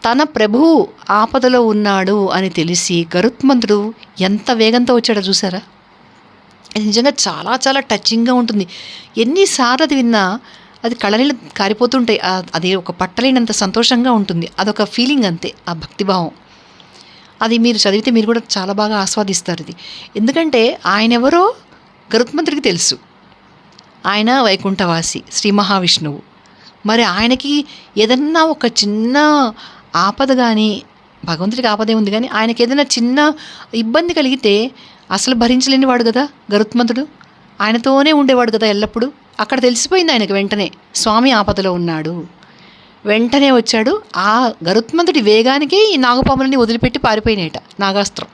తన ప్రభువు ఆపదలో ఉన్నాడు అని తెలిసి గరుత్మంతుడు ఎంత వేగంతో వచ్చాడో చూసారా? ఇది నిజంగా చాలా చాలా టచింగ్గా ఉంటుంది. ఎన్నిసార్లు అది విన్నా అది కళ్ళనీళ్ళు కారిపోతుంటాయి. అది ఒక పట్టలేనంత సంతోషంగా ఉంటుంది. అదొక ఫీలింగ్ అంతే, ఆ భక్తిభావం. అది మీరు చదివితే మీరు కూడా చాలా బాగా ఆస్వాదిస్తారు ఇది. ఎందుకంటే ఆయన ఎవరో గరుత్మంతుడికి తెలుసు. ఆయన వైకుంఠవాసి, శ్రీ మహావిష్ణువు. మరి ఆయనకి ఏదన్నా ఒక చిన్న ఆపద కానీ, భగవంతుడికి ఆపదే ఉంది కానీ ఆయనకి ఏదైనా చిన్న ఇబ్బంది కలిగితే అసలు భరించలేని వాడు కదా గరుత్మంతుడు. ఆయనతోనే ఉండేవాడు కదా ఎల్లప్పుడూ. అక్కడ తెలిసిపోయింది ఆయనకు వెంటనే స్వామి ఆపదలో ఉన్నాడు. వెంటనే వచ్చాడు. ఆ గరుత్మంతుడి వేగానికి ఈ నాగుపాములని వదిలిపెట్టి పారిపోయినాయట నాగాస్త్రం.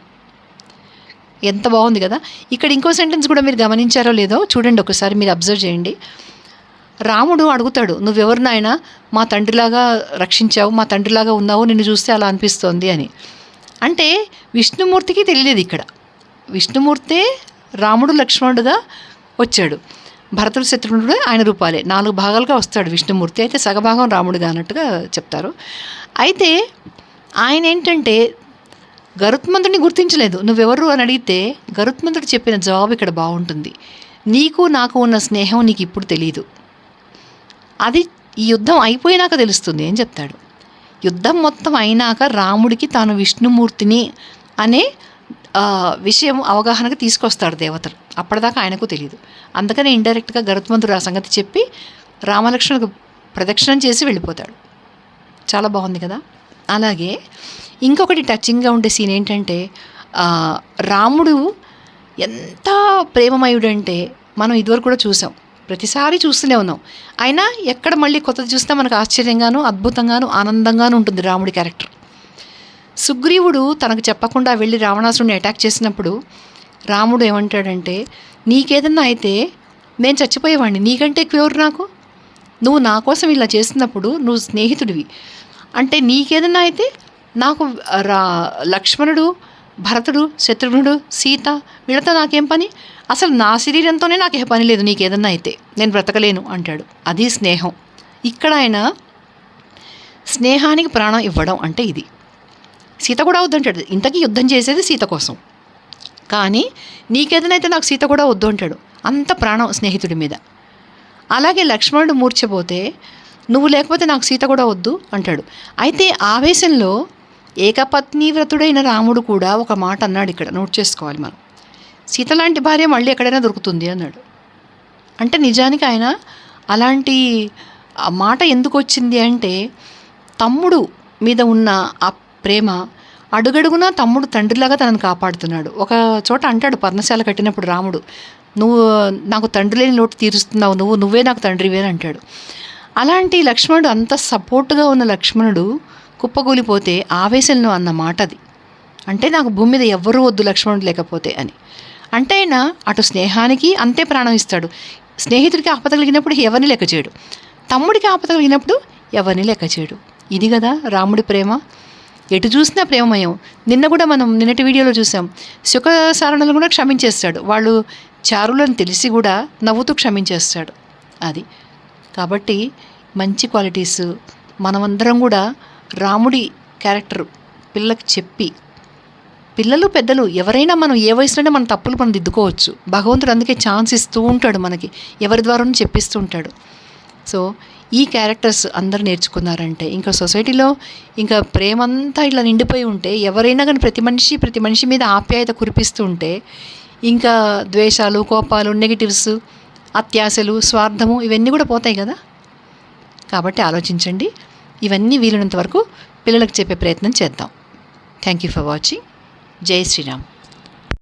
ఎంత బాగుంది కదా. ఇక్కడ ఇంకో సెంటెన్స్ కూడా మీరు గమనించారో లేదో చూడండి, ఒకసారి మీరు అబ్జర్వ్ చేయండి. రాముడు అడుగుతాడు, నువ్వెవరు నాయనా, మా తండ్రిలాగా రక్షించావు, మా తండ్రిలాగా ఉన్నావు, నిన్ను చూస్తే అలా అనిపిస్తోంది అని. అంటే విష్ణుమూర్తికి తెలియలేదు ఇక్కడ. విష్ణుమూర్తే రాముడు లక్ష్మణుడుగా వచ్చాడు. భరతుడు శత్రుఘ్నుడు ఆయన రూపాలే 4 భాగాలుగా వస్తాడు విష్ణుమూర్తి. అయితే సగభాగం రాముడుగా అన్నట్టుగా చెప్తారు. అయితే ఆయన ఏంటంటే గరుత్మంతుడిని గుర్తించలేదు. నువ్వెవరు అని అడిగితే గరుత్మంతుడు చెప్పిన జవాబు ఇక్కడ బాగుంటుంది. నీకు నాకు ఉన్న స్నేహం నీకు ఇప్పుడు తెలీదు, అది ఈ యుద్ధం అయిపోయినాక తెలుస్తుంది అని చెప్తాడు. యుద్ధం మొత్తం అయినాక రాముడికి తాను విష్ణుమూర్తిని అనే విషయం అవగాహనకు తీసుకొస్తాడు దేవతలు. అప్పటిదాకా ఆయనకు తెలియదు. అందుకనే ఇండైరెక్ట్గా గరుత్మంతుడు ఆ సంగతి చెప్పి రామలక్ష్మణులకు ప్రదక్షిణం చేసి వెళ్ళిపోతాడు. చాలా బాగుంది కదా. అలాగే ఇంకొకటి టచింగ్గా ఉండే సీన్ ఏంటంటే రాముడు ఎంత ప్రేమమయుడంటే మనం ఇదివరకు కూడా చూసాం, ప్రతిసారి చూస్తూనే ఉన్నాం. అయినా ఎక్కడ మళ్ళీ కొత్తది చూసినా మనకు ఆశ్చర్యంగాను అద్భుతంగాను ఆనందంగాను ఉంటుంది రాముడి క్యారెక్టర్. సుగ్రీవుడు తనకు చెప్పకుండా వెళ్ళి రావణాసురుడిని అటాక్ చేసినప్పుడు రాముడు ఏమంటాడంటే, నీకేదన్నా అయితే నేను చచ్చిపోయేవాడిని, నీకంటే ఎక్కువ ఎవరు నాకు, నువ్వు నా కోసం ఇలా చేస్తున్నప్పుడు నువ్వు స్నేహితుడివి అంటే నీకేదన్నా అయితే నాకు లక్ష్మణుడు, భరతుడు, శత్రుఘ్నుడు, సీత వీళ్ళతో నాకేం పని, అసలు నా శరీరంతోనే నాకు ఏ పని లేదు, నీకేదన్నా అయితే నేను బ్రతకలేను అంటాడు. అది స్నేహం. ఇక్కడ ఆయన స్నేహానికి ప్రాణం ఇవ్వడం అంటే ఇది. సీత కూడా వద్దు అంటాడు. ఇంతకీ యుద్ధం చేసేది సీత కోసం, కానీ నీకేదనైతే నాకు సీత కూడా వద్దు అంటాడు. అంత ప్రాణం స్నేహితుడి మీద. అలాగే లక్ష్మణుడు మూర్ఛపోతే నువ్వు లేకపోతే నాకు సీత కూడా వద్దు అంటాడు. అయితే ఆవేశంలో ఏకపత్ని వ్రతుడైన రాముడు కూడా ఒక మాట అన్నాడు, ఇక్కడ నోట్ చేసుకోవాలి మనం. సీత లాంటి భార్య మళ్ళీ ఎక్కడైనా దొరుకుతుంది అన్నాడు. అంటే నిజానికి ఆయన అలాంటి మాట ఎందుకు వచ్చింది అంటే తమ్ముడు మీద ఉన్న ఆ ప్రేమ, అడుగడుగునా తమ్ముడు తండ్రిలాగా తనను కాపాడుతున్నాడు. ఒక చోట అంటాడు పర్ణశాల కట్టినప్పుడు రాముడు, నువ్వు నాకు తండ్రి లేని లోటు తీరుస్తున్నావు, నువ్వే నాకు తండ్రివే అని అంటాడు. అలాంటి లక్ష్మణుడు, అంత సపోర్ట్గా ఉన్న లక్ష్మణుడు కుప్పకూలిపోతే ఆవేశంలో అన్న మాట అది. అంటే నాకు భూమి మీద ఎవ్వరూ వద్దు లక్ష్మణుడు లేకపోతే అని. అంటే ఆయన అటు స్నేహానికి అంతే ప్రాణం ఇస్తాడు. స్నేహితుడికి ఆపద కలిగినప్పుడు ఎవరిని లెక్క చేయడు, తమ్ముడికి ఆపద కలిగినప్పుడు ఎవరిని లెక్క చేయడు. ఇది కదా రాముడి ప్రేమ. ఎటు చూసినా ప్రేమమయం. నిన్న కూడా మనం నిన్నటి వీడియోలో చూసాం, శుక సారణలు కూడా క్షమించేస్తాడు. వాళ్ళు చారులని తెలిసి కూడా నవ్వుతూ క్షమించేస్తాడు. అది కాబట్టి మంచి క్వాలిటీస్ మనమందరం కూడా రాముడి క్యారెక్టర్ పిల్లకి చెప్పి, పిల్లలు పెద్దలు ఎవరైనా మనం ఏ వయసులోనే మన తప్పులు మనం దిద్దుకోవచ్చు. భగవంతుడు అందుకే ఛాన్స్ ఇస్తూ ఉంటాడు మనకి, ఎవరి ద్వారానూ చెప్పిస్తూ ఉంటాడు. సో ఈ క్యారెక్టర్స్ అందరూ నేర్చుకున్నారంటే ఇంకా సొసైటీలో ఇంకా ప్రేమంతా ఇట్లా నిండిపోయి ఉంటే, ఎవరైనా కానీ ప్రతి మనిషి మీద ఆప్యాయత కురిపిస్తూ ఉంటే ఇంకా ద్వేషాలు, కోపాలు, నెగిటివ్స్, అత్యాశలు, స్వార్థము ఇవన్నీ కూడా పోతాయి కదా. కాబట్టి ఆలోచించండి. ఇవన్నీ వీలైనంత వరకు పిల్లలకు చెప్పే ప్రయత్నం చేద్దాం. Thank you for watching. జై శ్రీరామ్.